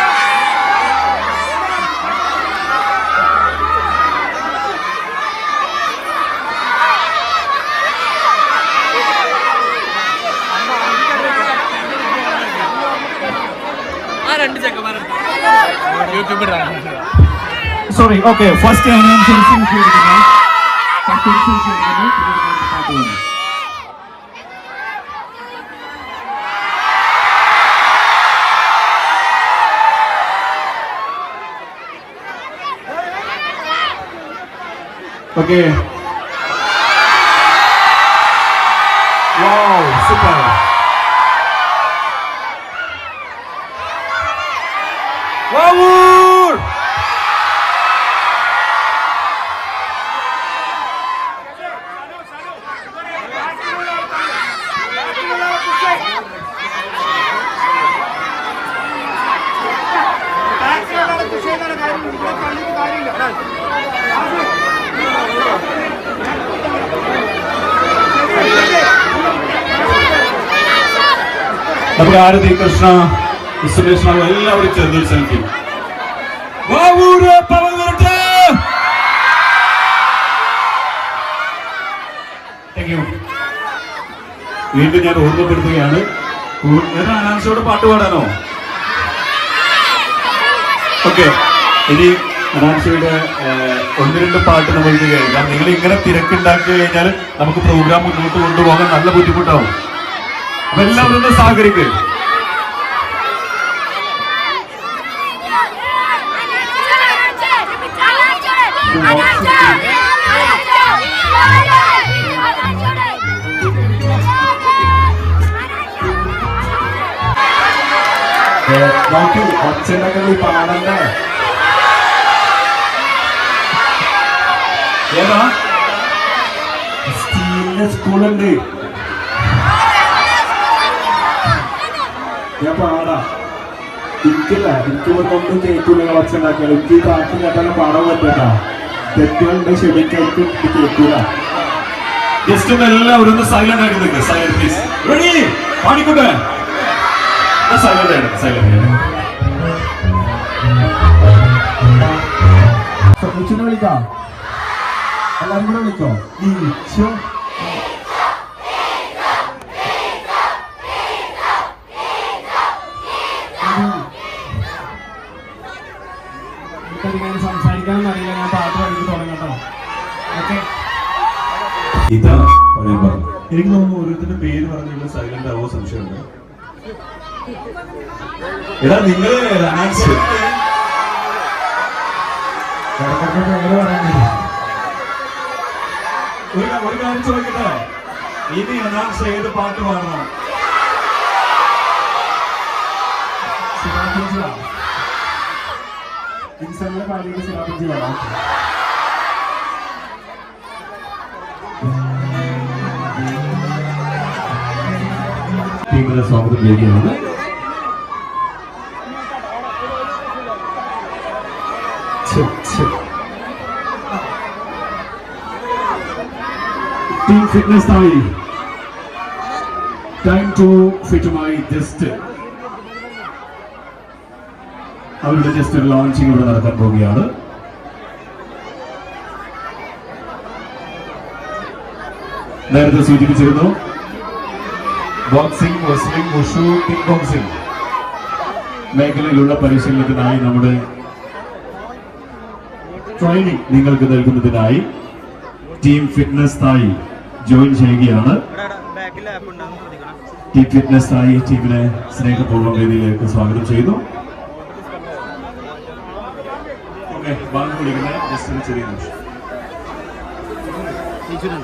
Sorry, okay, first okay. Wow, super. Wow, നമുക്ക് ആരതി, കൃഷ്ണ, സുരേഷ് ബാബു എല്ലാവരും ചേർന്നൊരു സെൽഫി. വീണ്ടും ഞാൻ ഓർമ്മപ്പെടുത്തുകയാണ്, അനാൻസയോട് പാട്ട് പാടാനോ? ഓക്കെ, ഇനി അനാൻസയുടെ ഒന്ന് രണ്ട് പാട്ട് നമുക്ക് കേൾക്കാം. നിങ്ങൾ ഇങ്ങനെ തിരക്കുണ്ടാക്കി കഴിഞ്ഞാൽ നമുക്ക് പ്രോഗ്രാം മുന്നോട്ട് കൊണ്ടുപോകാൻ നല്ല ബുദ്ധിമുട്ടാവും. അപ്പൊ എല്ലാവരും ഒന്ന് സഹകരിക്കുക. നോക്കി ഒച്ചന്റെ കളി പാടണ്ടേ? ഏതാ സ്റ്റീലിന്റെ സ്കൂളുണ്ട്, ഞാൻ പാടാ. എനിക്കില്ല, എനിക്ക് ഒന്നും കേൾക്കൂല. ഒച്ചുണ്ടാക്കിയാൽ എനിക്ക് ഈ പാട്ട് കേട്ടാലും പാടാൻ പറ്റാ. തെറ്റുകളുണ്ട്, ക്ഷമിക്കാർക്ക് കേൾക്കൂല. ജസ്റ്റ് ഒന്ന് എല്ലാവരും ഒന്ന് സൈലന്റ് ആയിട്ട് നിൽക്കുക. Silent please. റെഡി, പാടിക്കോട്ടെ. സൈലന്റ് ആണ്, സൈലന്റ് ആണ്. വിളിക്കാം, എല്ലാവരും കൂടെ വിളിക്കോ. സംസാരിക്കാനൊന്നും അറിയില്ല, ഞാൻ പാട്ട് പാടി തുടങ്ങട്ടോ. ഓക്കെ, ഇതാ പറയാൻ പറഞ്ഞു. എനിക്ക് തോന്നുന്നു ഓരോരുത്തരുടെ പേര് പറഞ്ഞുള്ള സൈലന്റ് ആവോ സംശയമുണ്ട്. എടാ നിങ്ങള് അനാൻസ് ഒരു കാര്യം ചോദിക്കട്ടെ, ഇനി അനാൻസ് ഏത് പാട്ട് പാടണം? ഇൻസലിലെ പാടിയിട്ട് ശിലാപിച്ച് പാടാം. ടീമിന്റെ സ്വാഗതം ചെയ്യുകയാണ്. ടീം ഫിറ്റ്നസ് ആയി ടൈം ടു ഫിറ്റുമായി ജസ്റ്റ് അവരുടെ ജസ്റ്റ് ഒരു ലോഞ്ചിങ് ഇവിടെ നടക്കാൻ പോവുകയാണ്. നേരത്തെ സൂചിപ്പിച്ചിരുന്നു, boxing, wrestling, wushu, kick boxing മേഖലയിലുള്ള പരിശീലനത്തിനായി നമ്മുടെ ട്രെയിനിങ് നിങ്ങൾക്ക് നൽകുന്നതിനായി ടീം ഫിറ്റ്നസ് തായി ജോയിൻ ചെയ്യുകയാണ്. ടീം ഫിറ്റ്നസ് തായി ടീമിനെ സ്നേഹപൂർവ്വം വേദിയിലേക്ക് സ്വാഗതം ചെയ്തു. ഓക്കെ, ബാങ്ക് വിളിക്കുന്ന ജസ്റ്റ് ഒരു ചെറിയ നിമിഷം. ടെക്നീഷ്യൻ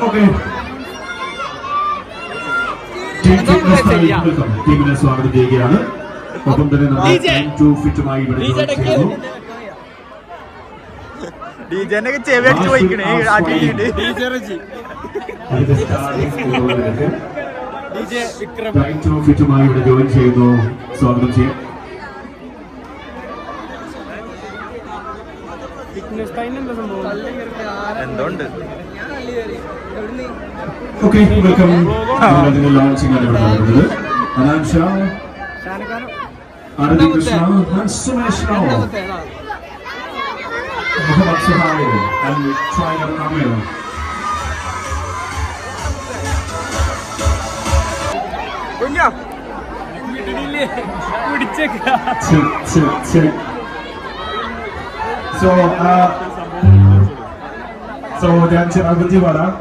ഓക്കെ ടീമിനെ സ്വാഗതം ചെയ്യുകയാണ്. ഒപ്പം തന്നെ നമ്മൾ ടൈം ടു ഫിറ്റുമായി ഇവിടെ join ചെയ്യുന്നു. അതിന്റെ starting ഓവറിലേക്ക് ടൈം ടു ഫിറ്റുമായി ഇവിടെ ജോയിൻ ചെയ്യുന്നു. സ്വാഗതം ചെയ്യും. Okay welcome. അതിന്റെ ലോഞ്ചിങ് ആണ് ഇവിടെ നടക്കുന്നത്. അനാൻഷ, ആരതി Krishna, Sumesh Rao, Muhammad സുഹാരി and trainer Amir. So ഞാൻ ചിറാപുഞ്ചി പറയാം.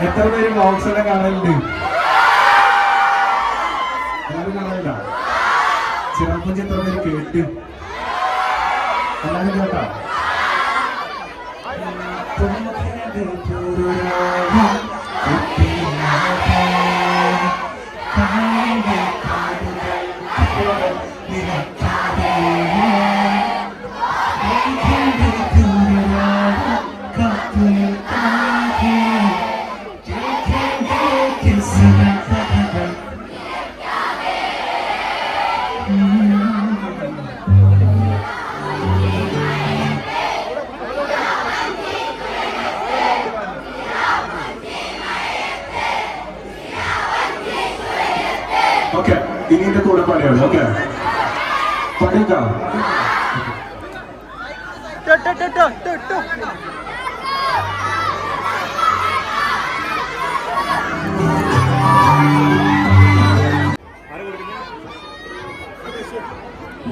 എത്ര പേര് വ്ളോഗ്സെല്ലാം കാണലുണ്ട്? എല്ലാവരും കാണലില്ല. ചിറാപുഞ്ചി എത്ര പേര് കേട്ട്? എല്ലാവരും കേട്ടാ? ഓക്കെ, ഇനിന്റെ കൂടെ പണിയാണ്. ഓക്കെ, പഠിക്കാം.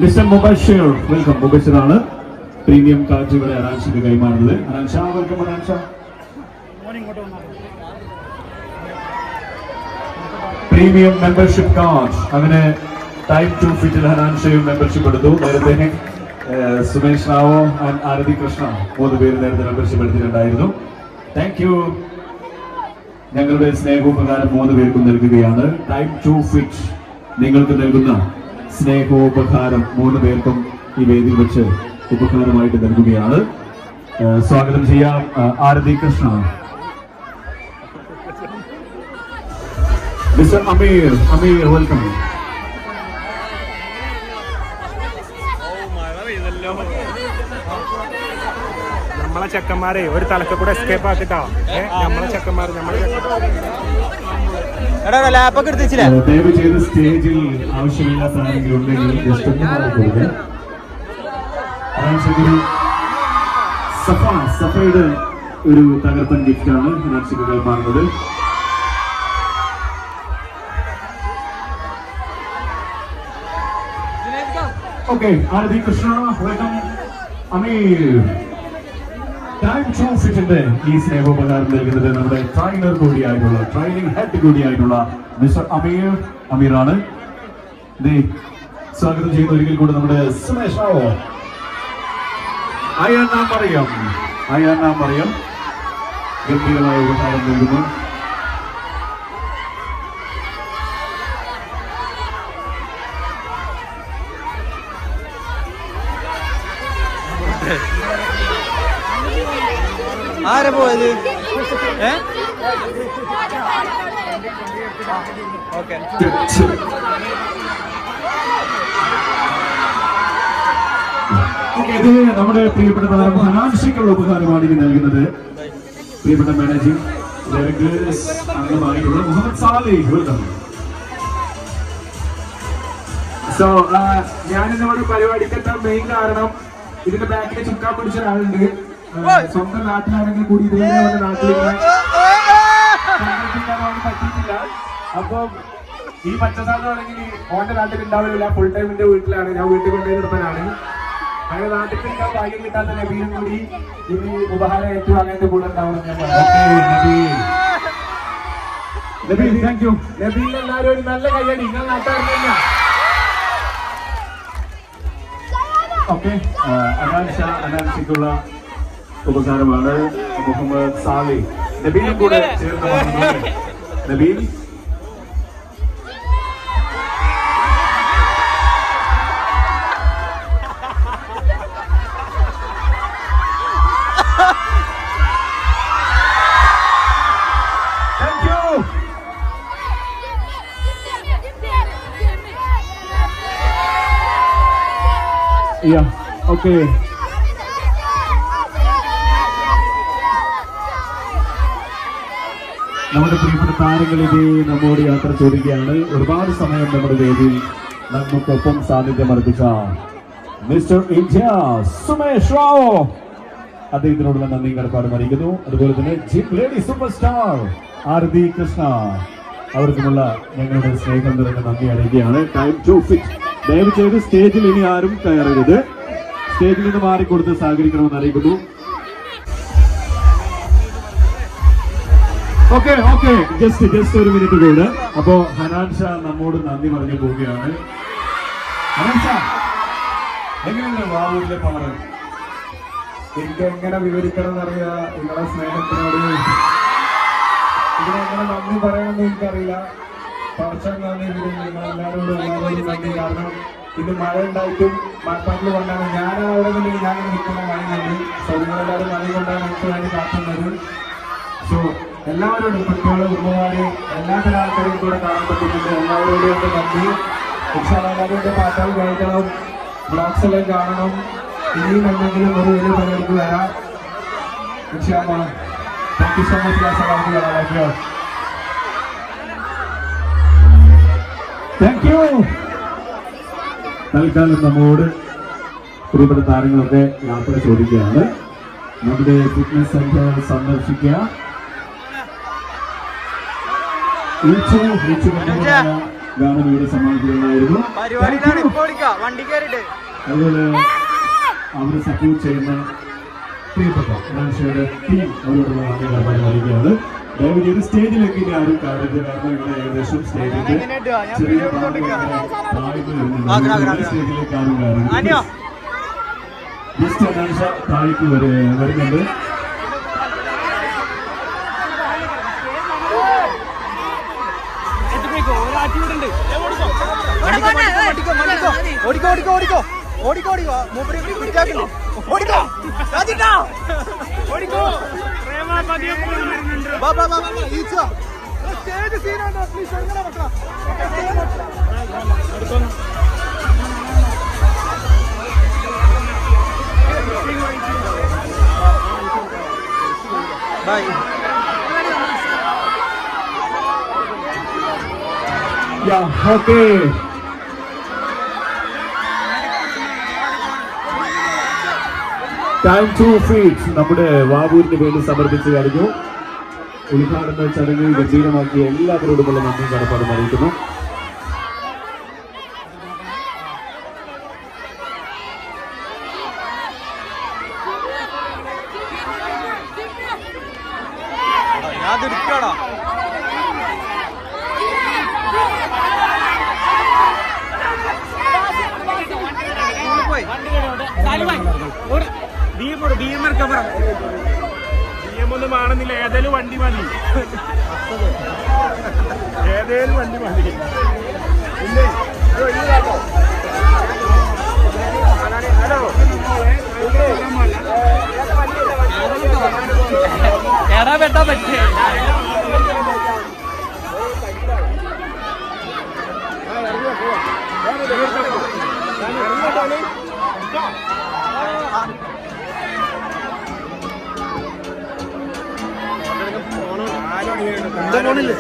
Mister Mubashir, welcome. മുബഷിറാണ് പ്രീമിയം കാർഡ് ഇവിടെ അനാൻഷിക്ക് കൈമാറുന്നത്. Anansha, welcome. Anansha, premium membership card. അങ്ങനെ ടൈം ടു ഫിറ്റിൽ ഹനാൻഷയും മെമ്പർഷിപ്പ് എടുത്തു. നേരത്തെ സുമേഷ് റാവു ആൻഡ് ആരതി കൃഷ്ണ 3 പേര് നേരത്തെ മെമ്പർഷിപ്പ് എടുത്തിട്ടുണ്ടായിരുന്നു. Thank you. ഞങ്ങളുടെ സ്നേഹോപകാരം 3 പേർക്കും നൽകുകയാണ്. ടൈം ടു ഫിറ്റ് നിങ്ങൾക്ക് നൽകുന്ന സ്നേഹോപകാരം 3 പേർക്കും ഈ വേദിയിൽ വെച്ച് ഉപകാരമായിട്ട് നൽകുകയാണ്. സ്വാഗതം ചെയ്യാം ആരതി കൃഷ്ണ, മിസ്റ്റർ അമീർ. അമീർ, വെൽക്കം. നമ്മളെ ചെക്കന്മാരെ ഒരു തലക്ക് കൂടെ എസ്കേപ്പ് ആക്കിട്ടാ. നമ്മളെ ചെക്കന്മാർ ദയവ് ചെയ്ത് സ്റ്റേജിൽ ആവശ്യമില്ലാത്ത ആരെങ്കിലും ഉണ്ടെങ്കിൽ ജസ്റ്റ് ഒന്ന് മാറിക്കൊടുക്കുക. സഫയുടെ ഒരു തകർപ്പൻ ഗിഫ്റ്റാണ് ഹനാൻഷിക്ക് കൈമാറുന്നത്. Okay, Aarathi Krishna, welcome. Ameer, time to ഫിറ്റിന്റെ ഈ സ്നേഹോപകാരം നൽകുന്നത് നമ്മുടെ ട്രെയിനർ കൂടിയായിട്ടുള്ള, ട്രെയിനിങ് ഹെഡ് കൂടിയായിട്ടുള്ള മിസ്റ്റർ അമീർ. അമീറാണ്. സ്വാഗതം ചെയ്യുന്ന ഒരിക്കൽ കൂടെ നമ്മുടെ സുമേഷ് റാവു. അയ്യണ്ണ മറിയം ഗംഭീരമായ ഉപഹാരം നൽകുന്നു. ആരെ പോയത്? ഓക്കെ ഇത് നമ്മുടെ പ്രിയപ്പെട്ട താരം ഹനാൻഷിക്കുള്ള ഉപകാരമാണ് ഇനി നൽകുന്നത്. പ്രിയപ്പെട്ട മാനേജിംഗ് ഡയറക്ടേഴ്സ് അംഗമായിട്ടുള്ള മുഹമ്മദ് സാലിഹ്. വെൽക്കം. സോ ഞാനിന്നോട് പരിപാടിക്കത്തെ മെയിൻ കാരണം ഇതിന്റെ ബാക്കിൽ ചുക്കാൻ പിടിച്ച ഒരാളുണ്ട്. സ്വന്തം നാട്ടിലാണെങ്കിൽ കൂടി ഇതുവരെ അവന്റെ നാട്ടിലേക്ക് പറ്റിയിട്ടില്ല. അപ്പൊ ഈ പച്ചസാധനമാണെങ്കിൽ ഓന്റെ നാട്ടിൽ ഉണ്ടാവില്ല. ഫുൾ ടൈം എന്റെ വീട്ടിലാണ്. ഞാൻ വീട്ടിൽ കൊണ്ടുപോയി നിർത്താനാണ്. അങ്ങനെ നാട്ടിൽ എനിക്ക് ഭാഗ്യം കിട്ടാത്ത നബീനും കൂടി ഇനി ഉപഹാരം ഏറ്റുവാങ്ങാന്റെ കൂടെ ഉണ്ടാവണം. Nabeel thank you. നബീൽ എല്ലാവരും ഒരു നല്ല കയ്യടി. നിങ്ങൾ നാട്ടുകാരല്ല. ഓക്കെ, അനാൻഷിക്കുള്ള ഉപകാരമാണ് മുഹമ്മദ് സാലി. നബീലും കൂടെ ചേർന്ന് നബീൽ. ഓക്കെ, നമ്മുടെ പ്രിയപ്പെട്ട താരങ്ങൾ ഇതേ നമ്മോട് യാത്ര ചോദിക്കുകയാണ്. ഒരുപാട് സമയം നമ്മുടെ വേദിയിൽ നമുക്കൊപ്പം സാന്നിധ്യം അർപ്പിച്ച മിസ്റ്റർ ഇന്ത്യ സുമേഷ് റാവു, അദ്ദേഹത്തിനോടുള്ള നന്ദി കടപ്പാടും അറിയിക്കുന്നു. അതുപോലെ തന്നെ gym lady super star Arathi Krishna, അവർക്കുമുള്ള ഞങ്ങളുടെ സ്നേഹം നിറഞ്ഞ നന്ദി അറിയിക്കുകയാണ്. Time to fit. ദയവ് ചെയ്ത് സ്റ്റേജിൽ ഇനി ആരും കയറരുത്. സ്റ്റേജിൽ നിന്ന് മാറിക്കൊടുത്ത് സഹകരിക്കണമെന്ന് അറിയിക്കുന്നു. ഓക്കെ ഓക്കെ, ജസ്റ്റ് ഒരു മിനിറ്റ് കൂടെ. അപ്പോ ഹനാൻ ഷാ നമ്മോട് നന്ദി പറഞ്ഞു പോവുകയാണ്. ഹനാൻ ഷാ, എങ്ങനെയുണ്ട് വാവൂരിലെ പവർ? എനിക്ക് എങ്ങനെ വിവരിക്കണം എന്നറിയാ നിങ്ങളെ സ്നേഹത്തിനോട്. ഇതിനെങ്ങനെ നന്ദി പറയാമെന്ന് എനിക്കറിയില്ല. പറച്ചാൻ നന്ദി. നിങ്ങളെല്ലാവരോടും നന്ദി. കാരണം ഇത് മഴ ഉണ്ടായിട്ടും മഴപ്പാട്ടിൽ കൊണ്ടാണ് ഞാൻ അവിടെ നിന്നെങ്കിൽ ഞാൻ നിൽക്കുന്ന മഴ കണ്ട്. സോ നിങ്ങളെല്ലാവരും മഴ കൊണ്ടാണ് എനിക്ക് വേണ്ടി കാട്ടുന്നത്. സോ എല്ലാവരോടും കുട്ടികളും ഉമ്മമാര് എല്ലാ തരം ആൾക്കാരെയും കൂടെ കാണാൻ പറ്റുന്നുണ്ട്. എല്ലാവരോടും ഒക്കെ നന്ദി. എല്ലാവരുടെ പാട്ടുകൾ കേൾക്കണം, ബ്ലോഗ്സ് എല്ലാം കാണണം. ഇനിയും എന്തെങ്കിലും ഒരു വലിയ പരിപാടിക്ക് വരാം. Thank you so much. Thank you. തൽക്കാലം നമ്മോട് പ്രിയപ്പെട്ട താരങ്ങളൊക്കെ യാത്ര ചോദിക്കുകയാണ്. നമ്മുടെ ഫിറ്റ്നസ് സെന്റർ സന്ദർശിക്കുക. ഗാനം ഇവിടെ സമ്മാനിക്കുന്നുണ്ടായിരുന്നു. അതുപോലെ അവരെ സപ്പോർട്ട് ചെയ്യുന്ന പ്രിയപ്പെട്ട ഷയുടെ ടീം അവരോടുള്ള നന്ദി അറിയിക്കുകയാണ്. ദയവ് ചെയ്ത് സ്റ്റേജിലേക്ക് ഇനി ആരും കയറരുത്. കാരണം ഇവിടെ ഏകദേശം സ്റ്റേജിന്റെ ചെറിയ സ്റ്റേജിലേക്ക് ആരും കയറരുത്. ജസ്റ്റ് അനാൻഷ താഴേക്ക് വരുന്നുണ്ട്. ഓക്കെ, ടൈം ടു ഫീറ്റ് നമ്മുടെ വാവൂരിന് വേണ്ടി സമർപ്പിച്ചു കഴിഞ്ഞു. ഉദ്ഘാടന ചടങ്ങ് ഗംഭീരമാക്കി എല്ലാവരോടുമുള്ള നന്ദി കടപ്പാടും അറിയിക്കുന്നു. ഒന്നും ആണെന്നില്ല. ഏതേലും വണ്ടി മതി. ഏതേലും വണ്ടി മതി. എടാ വെട്ടാ പറ്റേ പോണില്ലേ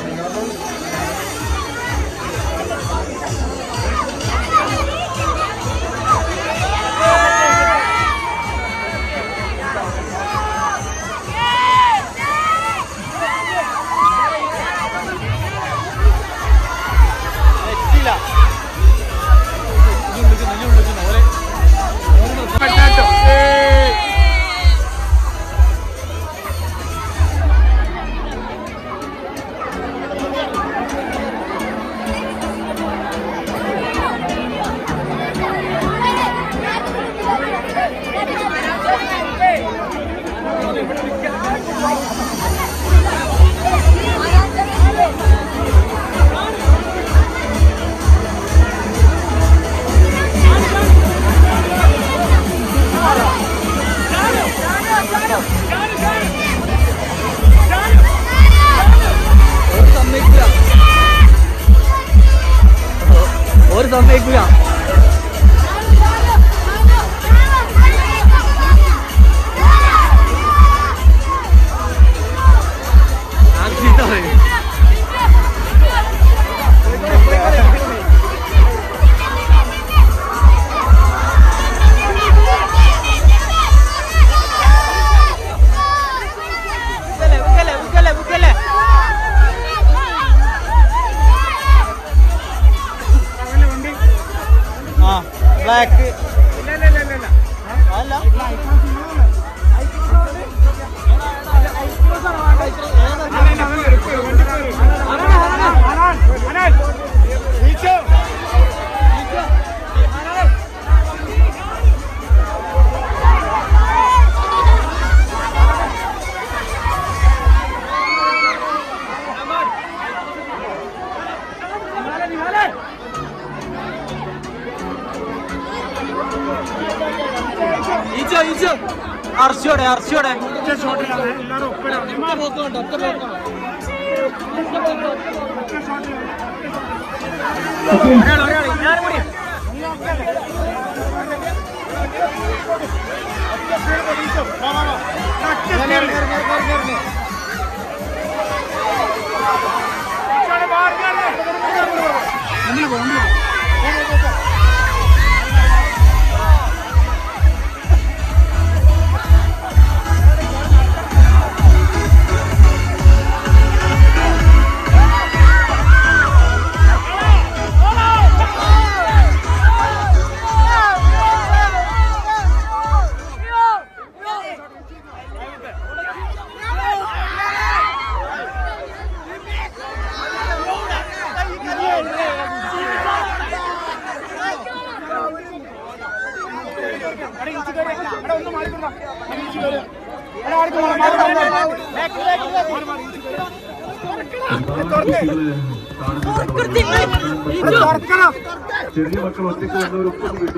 ഒരു സമ്മതിക്കൂല ബ്ലാക്ക് അർച്ചയോടെ ചെറിയ മക്കൾ ഒറ്റയ്ക്ക് വന്നവരൊക്കെ വീട്ടിൽ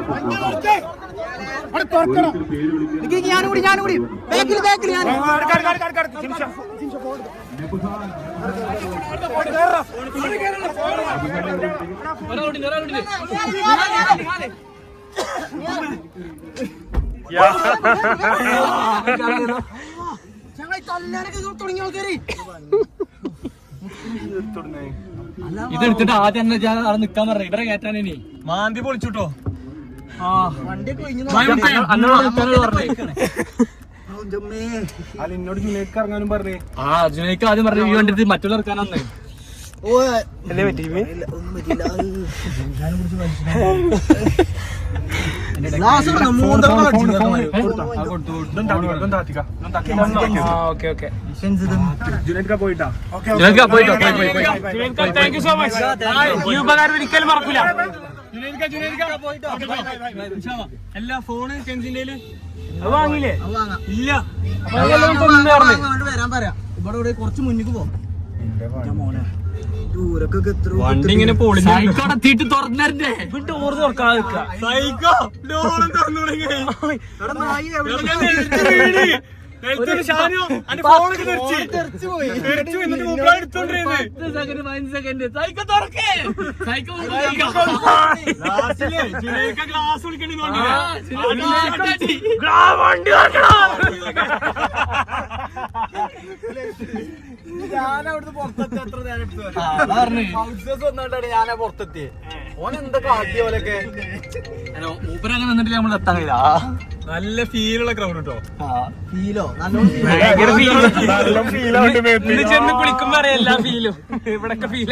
ഇതെടുത്തിട്ട് ആദ്യം തന്നെ ഞാൻ അവിടെ നിക്കാൻ പറഞ്ഞു ഇവരെ കയറ്റാൻ ഇനി മാന്തി പൊളിച്ചുട്ടോ എന്നോട് ജുനൈക്ക് ഇറങ്ങാനും പറഞ്ഞേ ജുനൈക്ക് ആദ്യം പറഞ്ഞു ഈ വണ്ടി മറ്റുള്ള ഇറക്കാനാന്ന് അല്ലേ പറ്റി പോയിട്ടാ താങ്ക് യു സോ മച്ച് ഈ ഉപകാരം ഒരിക്കലും മറക്കൂല എല്ലാ ഫോണ് കെൻസിന്റെ അത് വാങ്ങിയില്ലേ ഇല്ല വരാൻ പറയാം ഇവിടെ കുറച്ച് മുന്നിക്ക് പോകും മോനെ വണ്ടി ഇങ്ങനെ പൊളിഞ്ഞിട്ട് തുറന്നേ ഡോറ് തുറക്കാതെ സൈക്കോ ഡോറും ഞാനവിടുന്ന് പുറത്തെത്തി എത്ര നേരം എടുത്തു ഞാനാ പുറത്തെത്തി ഓൻ എന്തൊക്കെ ആക്കിയ പോലൊക്കെ മൂപ്പരങ്ങനെ നിന്നിട്ട് നമ്മൾ എത്താൻ കഴിയില്ല. നല്ല ഫീലുള്ള ക്രൗഡ് കേട്ടോ. ഫീലോ ചെന്ന് കുളിക്കുമ്പോ അറിയാം എല്ലാ ഫീലും. ഇവിടൊക്കെ ഫീൽ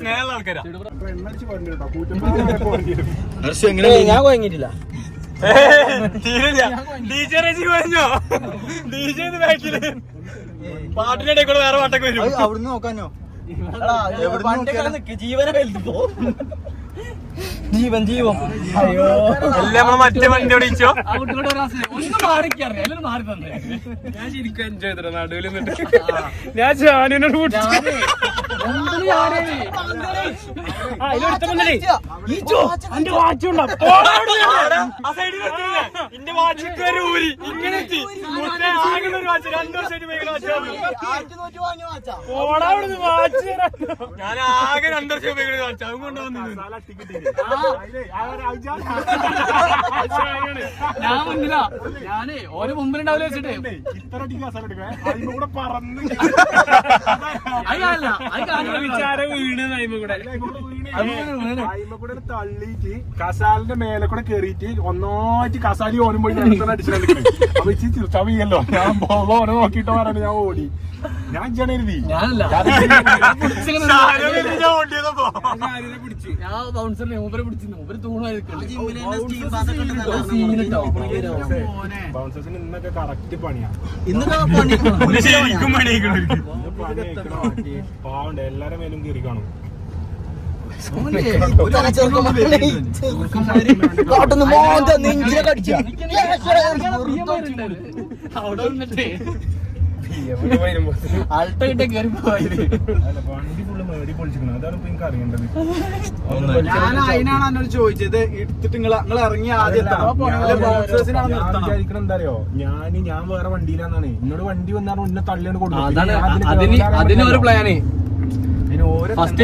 സ്നേഹമുള്ള ആൾക്കാരാ. ഞാൻ പോയിട്ടില്ല. DJ റജി പറഞ്ഞോ? DJ ബാക്കില് പാട്ടിനിടെ കൂടെ വേറെ പാട്ടൊക്കെ വരും. അവിടുന്ന് നോക്കാനോ ജീവനെ വലുതോ ജീവൻ ജീവൻ എല്ലാം നമ്മള് മറ്റേ വണ്ടി ഓടിച്ചോ. ഞാൻ ശരിക്കും എൻജോയ് ചെയ്തിട്ട് നടുവിൽ നിന്നിട്ട് ഞാൻ ജാനുവിനോട് എന്റെ വാച്ചുണ്ടോ എന്റെ വാച്ചിക്ക് ഒരു ഊരി ഇങ്ങനെ എത്തി. ആകെ ഒരു വാച്ച് 2 വർഷമായിട്ട് വാച്ച് ഞാൻ ആകെ 2 വർഷം ഉപയോഗിക്കുന്ന വാച്ച് അതും കൊണ്ടുവന്നു. ഞാൻ മുന്നിലാ. ഞാനേ ഓരോ മുമ്പിലുണ്ടാവില്ല വെച്ചിട്ടേ വിചാരം വീണ് കൂടെ തള്ളിയിട്ട് കസാലിന്റെ മേലെ കൂടെ കേറിയിട്ട് ഒന്നായിട്ട് കസാലി ഓനും പോയി അടിച്ചിട്ടുണ്ട്. അപ്പൊ ഇച്ചി തിരിച്ചാ വീയല്ലോ. ഞാൻ ഓനെ നോക്കിട്ടോ പറഞ്ഞു ഞാൻ ഓടി. ഞാൻ ജനരുതി ഞാനല്ല ബൗൺസറിനെ മൂപ്പരെ പിടിച്ചു. മൂപ്പര് ബൗൺസേഴ്സിന് ഇന്നൊക്കെ കറക്റ്റ് പണിയാ. ശരിക്കും പാവണ്ട് എല്ലാരും മേലും കയറി കാണും. അവിടെ വന്നിട്ടേ അൾട്ടോ കിട്ടേ കയറി പോയത്. വണ്ടി ഫുള്ള് മേടി പൊളിച്ചിരിക്കണം. അതാണ് ഇപ്പൊ എനിക്ക് അറിയേണ്ടത്. ഞാൻ അതിനാണ് എന്നോട് ചോദിച്ചത്. എടുത്തിട്ട് നിങ്ങൾ ഇറങ്ങി ആദ്യം വിചാരിക്കണം എന്താ അറിയോ, ഞാൻ വേറെ വണ്ടിയിലാന്നാണ്. എന്നോട് വണ്ടി വന്നാണ് എന്നെ തള്ളിയാണ് അതിനൊരു പ്ലാന് ഫസ്റ്റ്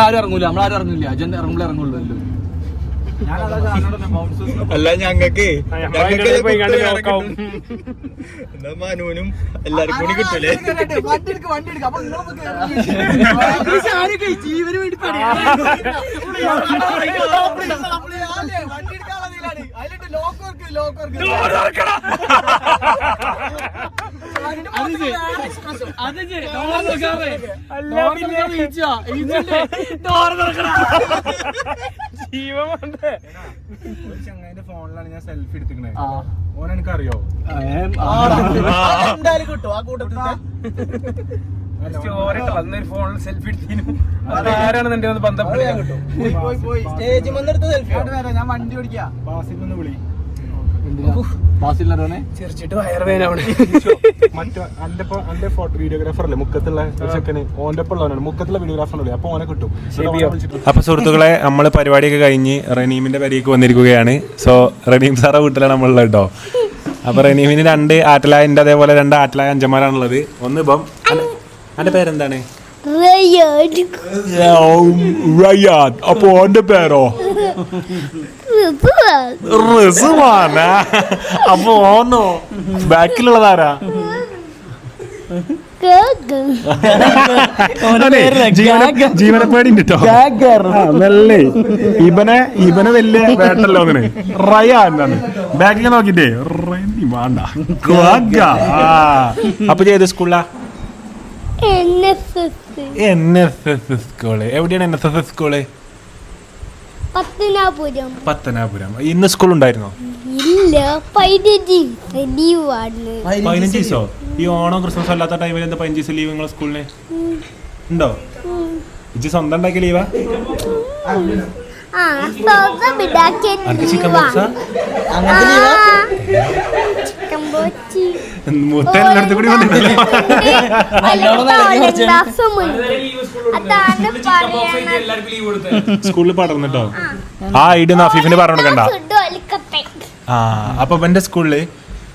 ആരും ഇറങ്ങൂല. നമ്മളാരും ഇറങ്ങില്ല. അജന്റ് ഇറങ്ങുമ്പോൾ ഇറങ്ങുള്ളൂ. അല്ല ഞങ്ങക്ക് മനൂനും എല്ലാരും കൂടി കിട്ടൂലേ. ജീവന് വേണ്ടി ഒരു ചങ്ങായിന്റെ ഫോണിലാണ് ഞാൻ സെൽഫി എടുത്തിക്കണേ. ഓൻ എനിക്കറിയോ എന്തായാലും കിട്ടും ആ കൂട്ടത്തിൽ ഫോണിൽ സെൽഫി എടുത്തിനും ആരാണ് എന്റെ ബന്ധപ്പെട്ട സ്റ്റേജ് വന്നെടുത്ത സെൽഫി ഞാൻ വണ്ടി ഓടിക്കാം. ബാസിലൊന്ന് വിളി. ചെറിച്ചിട്ട് വയറുവേനാണ്. മറ്റേ എന്റെ ഫോട്ടോ വീഡിയോഗ്രാഫർ അല്ലേ മുക്കത്തുള്ള ചെക്കന്, ഓന്റെ ഒപ്പം ഉള്ളവനാണ് മുക്കത്തുള്ള വീഡിയോഗ്രാഫർ അല്ലേ. അപ്പൊ ഓനെ കിട്ടും. അപ്പൊ സുഹൃത്തുക്കളെ, നമ്മള് പരിപാടിയൊക്കെ കഴിഞ്ഞ് റനീമിന്റെ പരിക്ക് വന്നിരിക്കുകയാണ്. സോ റനീം സാറെ വീട്ടിലാണ് നമ്മളുള്ളത് കേട്ടോ. അപ്പൊ റനീമിന് 2 ആറ്റലായന്റെ അതേപോലെ 2 ആറ്റലായ അഞ്ചന്മാരാണുള്ളത്. ഒന്ന് ഇപ്പം എന്റെ പേരെന്താണ്? റയാദ്. അപ്പൊ ഓന്റെ പേരോ? റിസുവാന. അപ്പൊ ഓന്നോ ബാക്കിലുള്ളതാരാ? ജീവനപ്പേടി കേട്ടോ. നല്ലേ ഇവനെ വലിയ വേട്ടല്ലോ അങ്ങനെ. റയാനാണ് ബാക്കിൽ നോക്കിട്ടേ വേണ്ട. അപ്പൊ ചെയ്ത് സ്കൂളിലാ? NSS school. എവിടെയാണ് NSS സ്കൂള്? പത്തനാപുരം. ഇന്ന് സ്കൂൾ ഉണ്ടായിരുന്നോ? ഇല്ല, 15 ദിവസോ? ഈ ഓണം ക്രിസ്മസ് അല്ലാത്ത ടൈമിൽ എന്താ 15 ദിവസം ലീവ് നിങ്ങളെ സ്കൂളിന് ഉണ്ടോ? ഇജ്ജ് സ്വന്തം ഉണ്ടാക്കിയ ലീവാ? ചിക്കൻ ബോക്സാ? മൂത്ത എല്ലായിടത്തും കൂടി വന്നിട്ടില്ല. സ്കൂളിൽ പടർന്നിട്ടോ ആ ഐഡിയ അഫീഫിന് പറഞ്ഞു കൊടുക്കണ്ട. ആ അപ്പൊ എന്റെ സ്കൂളില്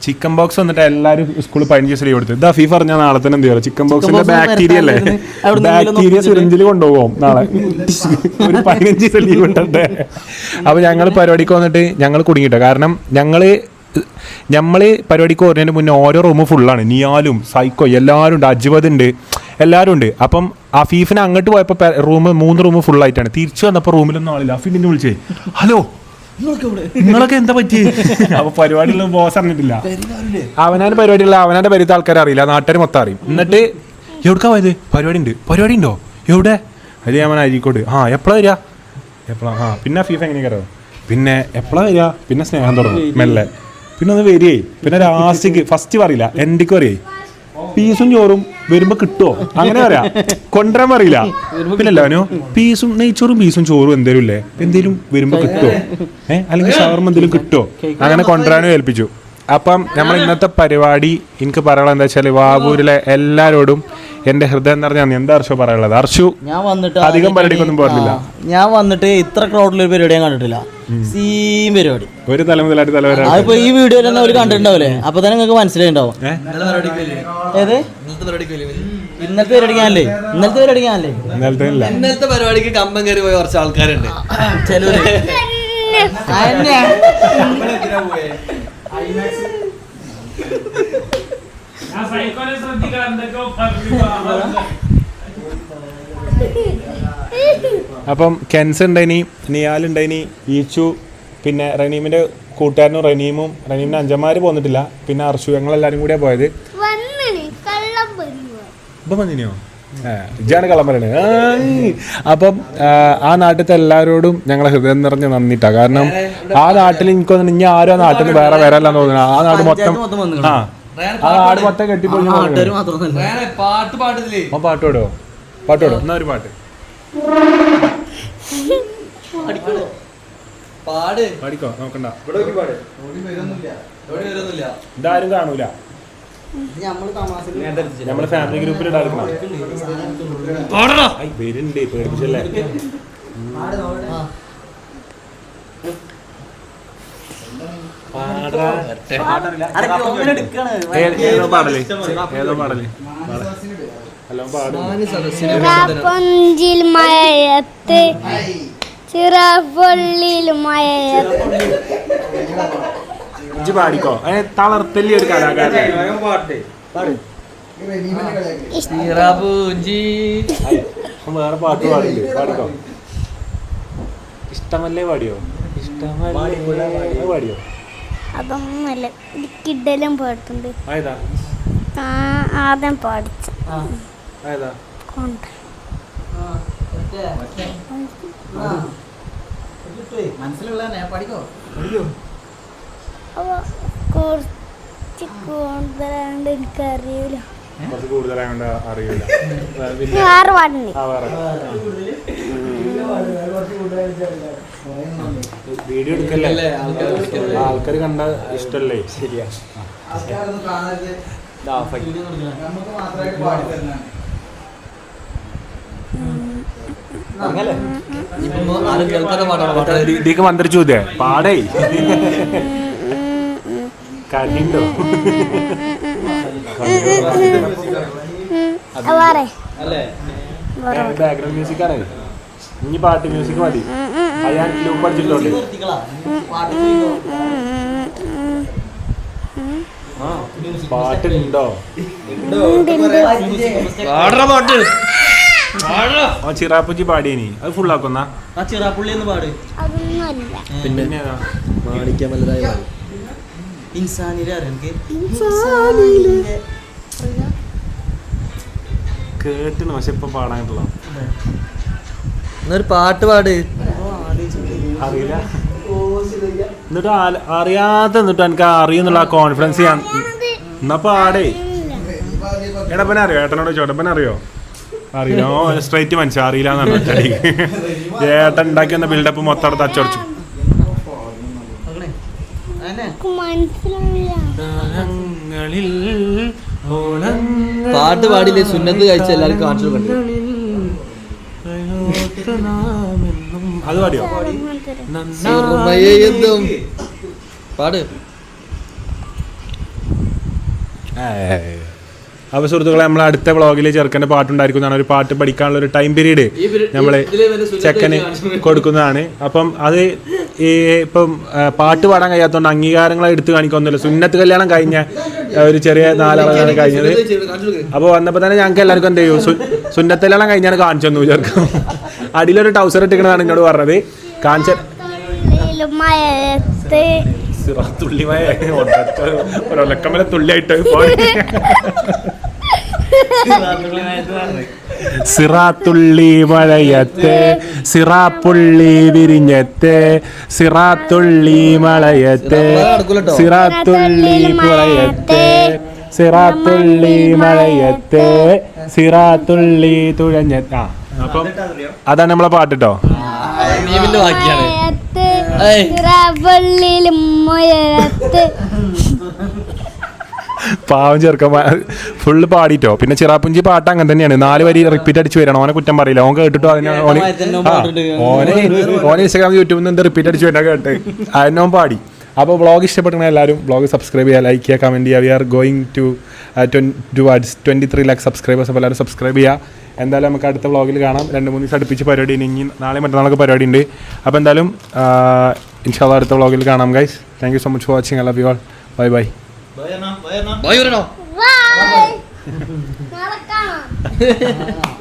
ചിക്കൻ ബോക്സ് വന്നിട്ട് എല്ലാരും സ്കൂളിൽ 15 ദിവസം ലീവ് കൊടുത്തു. ഇത് അഫീഫ് പറഞ്ഞാൽ നാളെ തന്നെ എന്ത് ചെയ്യാം, ചിക്കൻ ബോക്സിന്റെ ബാക്ടീരിയ അല്ലേ, ബാക്ടീരിയ സിറിഞ്ചിൽ കൊണ്ടുപോകും നാളെ. ഒരു 15 ദിവസം ലീവ് ഇട്ടേ. അപ്പൊ ഞങ്ങള് പരിപാടിക്ക് വന്നിട്ട് ഞങ്ങൾ കുടുങ്ങിട്ടോ. കാരണം നമ്മള് പരിപാടിക്ക് വരുന്നതിന് മുന്നേ ഓരോ റൂമും ഫുള്ളാണ്. നിയാലും സൈക്കോ എല്ലാവരും ഉണ്ട്, അജ്വദ് ഉണ്ട്, എല്ലാവരും ഉണ്ട്. അപ്പം അഫീഫിനെ അങ്ങോട്ട് പോയപ്പോൾ 3 റൂം ഫുള്ളായിട്ടാണ്. തിരിച്ചു വന്നപ്പോൾ റൂമിലൊന്നും ആളില്ല. അഫീഫിനെ വിളിച്ചേ, ഹലോ നിങ്ങളൊക്കെ എന്താ പറ്റി? അപ്പൊ പരിപാടിയുള്ള ബോസ് അറിഞ്ഞിട്ടില്ല. അവനാന്റെ പരിപാടിയുള്ള അവനാന്റെ പരിധി ആൾക്കാരെ അറിയില്ല, നാട്ടുകാർ മൊത്തം അറിയും. എന്നിട്ട് എവിടേക്കാ പോയത്? പരിപാടി ഉണ്ടോ എവിടെ? അത് ഞാൻ അരീക്കോട്. ആ എപ്പോഴാ വരിക? പിന്നെ ഫീഫ എങ്ങനെ കയറോ? പിന്നെ എപ്പോഴാ വരിക? പിന്നെ സ്നേഹം തുടങ്ങും മെല്ലെ. പിന്നെ ഒന്ന് വരികയെ. പിന്നെ ലാസ്റ്റിക്ക് ഫസ്റ്റ് പറയില്ല, എൻഡിക്ക് പറയേ പീസും ചോറും വരുമ്പോ കിട്ടുമോ അങ്ങനെ പറയാ, കൊണ്ടുവരാൻ പറയില്ല. പിന്നല്ലോ പീസും നെയ്ച്ചോറും പീസും ചോറും എന്തേലും വരുമ്പോ കിട്ടുമോ, അല്ലെങ്കിൽ ഷവർമ എന്തെങ്കിലും കിട്ടുമോ, അങ്ങനെ കൊണ്ടുവരാനും ഏൽപ്പിച്ചു. അപ്പം നമ്മൾ ഇന്നത്തെ പരിപാടി എനിക്ക് പറയാനുള്ളത് എന്താ വെച്ചാൽ, വാവൂരിലെ എല്ലാവരോടും എന്റെ ഹൃദയം നിറഞ്ഞ എന്താ അർഷോ പറയാനുള്ളത്? അർഷു ഞാൻ വന്നിട്ട് അധികം പരിപാടിക്കൊന്നും പോരില്ല. ഞാൻ വന്നിട്ട് ഇത്ര ക്രൗഡിലൊരു പരിപാടി ഞാൻ കണ്ടിട്ടില്ല. സീം പരിപാടി, ഒരു തലമുതലായിട്ട് തലവര. അതിപ്പോ ഈ വീഡിയോയിൽ തന്നെ അവർ കണ്ടിട്ടുണ്ടാവില്ലേ, അപ്പൊ തന്നെ നിങ്ങൾക്ക് മനസ്സിലായിണ്ടാവും. ഏത് ഇന്നലത്തെ പരിപാടിക്കാനല്ലേ? ഇന്നലത്തെ പരിപാടിക്ക് കമ്പം കയറി പോയ കുറച്ച് ആൾക്കാരുണ്ട്. ചിലര് അപ്പം കെൻസ് ഉണ്ടായിനി, നിയാൽ ഉണ്ടായിനി, ഈച്ചു, പിന്നെ റനീമിന്റെ കൂട്ടുകാരനും റനീമിന്റെ അഞ്ചന്മാര് പോന്നിട്ടില്ല, പിന്നെ അർഷു, ഞങ്ങളെല്ലാരും കൂടിയാ പോയത്. ഇപ്പൊ വന്നിനോ? ഇജാണ് കള്ളം പറയണേ. അപ്പം ആ നാട്ടിലത്തെ എല്ലാവരോടും ഞങ്ങളെ ഹൃദയം നിറഞ്ഞ നന്ദിട്ടാ. കാരണം ആ നാട്ടിൽ എനിക്കൊന്നും ഇനി ആരും ആ നാട്ടിൽ നിന്ന് വേറെ വരാല്ലാന്ന് തോന്നുന്നു. ആ നാട് മൊത്തം നാട് മൊത്തം കെട്ടിപ്പോയി. പാട്ടോടോ എന്നാ ഒരു പാട്ട് പാടിക്കോ, നോക്കണ്ട. ഇതാരും കാണൂല, നമ്മള് ഫാമിലി ഗ്രൂപ്പിൽ ഇടാറുണ്ട്. വരുന്നുണ്ട്, പേടിപ്പിച്ചല്ലേ. ഏതോ പാടല് ചിറപ്പൊഞ്ചിൽ മഴയത്ത് ചിറപ്പൊള്ളിൽ മഴയത്ത് പാടിക്കോ. തളർത്തല്ലി ഒരു കലാകാരൻ. വേറെ പാട്ട് പാടില്ലേ? പാടിക്കോ. ഇഷ്ടമല്ലേ പാടിയോ? പാടിയോ? അതൊന്നുമല്ല, കിഡലും പാട്ടുണ്ട്. ആദ്യം പാടിച്ച കുറച്ച് കൂടുതലാണ്ട് എനിക്കറിയൂല. വേറെ പാടുണ്ട്. വീഡിയോ എടുക്കല്ലേ, ആൾക്കാർ കണ്ട ഇഷ്ടല്ലേ? ശരിയാ. ഇതിക്ക് മന്ത്രിച്ചു പാടേ കണ്ടിണ്ടോ? ബാക്ക്ഗ്രൗണ്ട് മ്യൂസിക് ആണ്. ഇനി പാട്ട് മ്യൂസിക് മതി. ഞാൻ ലൂപ്പ് അടിച്ചിട്ടുണ്ട്. പാട്ടുണ്ടോ? ചിറാപ്പുജി പാടിയനി അത് ഫുള്ളാക്കുന്ന ചിറാപ്പുള്ളി എന്ന് പാട്. പിന്നെ കേട്ടിന്, പക്ഷെ ഇപ്പൊ പാടാനായിട്ടുള്ള എന്നൊരു പാട്ട് പാട്. അറിയില്ല. എന്നിട്ട് അറിയാതെ എന്നിട്ട് എനിക്ക് അറിയുന്നുള്ള കോൺഫിഡൻസ് ഞാൻ എന്നാ പാടേ. എടപ്പനെ അറിയോ? ഏട്ടനോട് ചോട്ടപ്പനെ അറിയോ? അറിയില്ല. സ്ട്രൈറ്റ് മനസ്സിലാ അറിയില്ല എന്നാണ്. ഏട്ടൻ ഉണ്ടാക്കി വന്ന ബിൽഡപ്പ് മൊത്തം അവിടെ തച്ചടച്ചു. പാട്ട് പാടില്ലേ സുന്നത്ത് കഴിച്ച എല്ലാവരും കാണിച്ചു കണ്ടു. അത് പാടിയോ? പാട്. അപ്പോൾ സുഹൃത്തുക്കളെ, നമ്മൾ അടുത്ത വ്ളോഗിൽ ചെറുക്കൻ്റെ പാട്ടുണ്ടായിരിക്കുന്നതാണ്. ഒരു പാട്ട് പഠിക്കാനുള്ള ഒരു ടൈം പീരീഡ് നമ്മൾ ചെക്കന് കൊടുക്കുന്നതാണ്. അപ്പം അത് ഈ ഇപ്പം പാട്ട് പാടാൻ കഴിയാത്തതുകൊണ്ട് അംഗീകാരങ്ങൾ എടുത്ത് കാണിക്കൊന്നുമില്ല. സുന്നത്ത് കല്യാണം കഴിഞ്ഞ ഒരു ചെറിയ 4 ആളാണ് കഴിഞ്ഞത്. അപ്പോൾ വന്നപ്പോൾ തന്നെ ഞങ്ങൾക്ക് എല്ലാവർക്കും എന്ത് ചെയ്യും, സുന്നത്ത് കല്യാണം കഴിഞ്ഞാൽ കാണിച്ചു തന്നു ചെറുക്കം. അടിയിലൊരു ടൗസർ ഇട്ടിക്കണതാണ് എന്നോട് പറഞ്ഞത്. കാണിച്ച തുള്ളിമായ ഒരൊലക്കമ്മല തുള്ളിയായിട്ട് സിറാത്തുള്ളി മഴയത്തെ സിറാപ്പുള്ളി വിരിഞ്ഞത്തെ സിറാത്തുള്ളി മഴയത്തെ സിറാത്തുള്ളി പുഴയത്തെ സിറാത്തുള്ളി മഴയത്തെ സിറാത്തുള്ളി തുഴഞ്ഞ. അപ്പം അതാണ് നമ്മളെ പാട്ട് കേട്ടോ. പാവം ചെറുക്കൻ ഫുള്ള് പാടിട്ടോ. പിന്നെ ചിറാപ്പുഞ്ചി പാട്ട് അങ്ങനെ തന്നെയാണ്, 4 വരി റിപ്പീറ്റ് അടിച്ച് വരണം. ഓനെ കുറ്റം പറയില്ല, ഓൻ കേട്ടിട്ടോ അതിന് ഓനെ ഇൻസ്റ്റാഗ്രാം യൂട്യൂബിൽ നിന്ന് റിപ്പീറ്റ് അടിച്ച് വരാൻ കേട്ട് അതിനോ പാടി. അപ്പോൾ വ്ളോഗ് ഇഷ്ടപ്പെടണ എല്ലാവരും വ്ളോഗ് സബ്സ്ക്രൈബ് ചെയ്യുക, ലൈക്ക് ചെയ്യുക, കമൻറ്റ് ചെയ്യുക. We are going to 23 lakh subscribers. അപ്പോൾ എല്ലാവരും സബ്സ്ക്രൈബ് ചെയ്യുക. എന്തായാലും നമുക്ക് അടുത്ത വ്ളോഗിൽ കാണാം. 2-3 ദിവസം അടുപ്പിച്ച് പരിപാടി ഉണ്ട്. ഇനി നാളെ മറ്റന്നാളൊക്കെ പരിപാടി ഉണ്ട്. അപ്പോൾ എന്തായാലും ഇൻഷാ അല്ലാഹ് അടുത്ത വ്ളോഗിൽ കാണാം guys. Thank you so much for watching. I love you all. Bye bye. Bye. നാളെ കാണാം.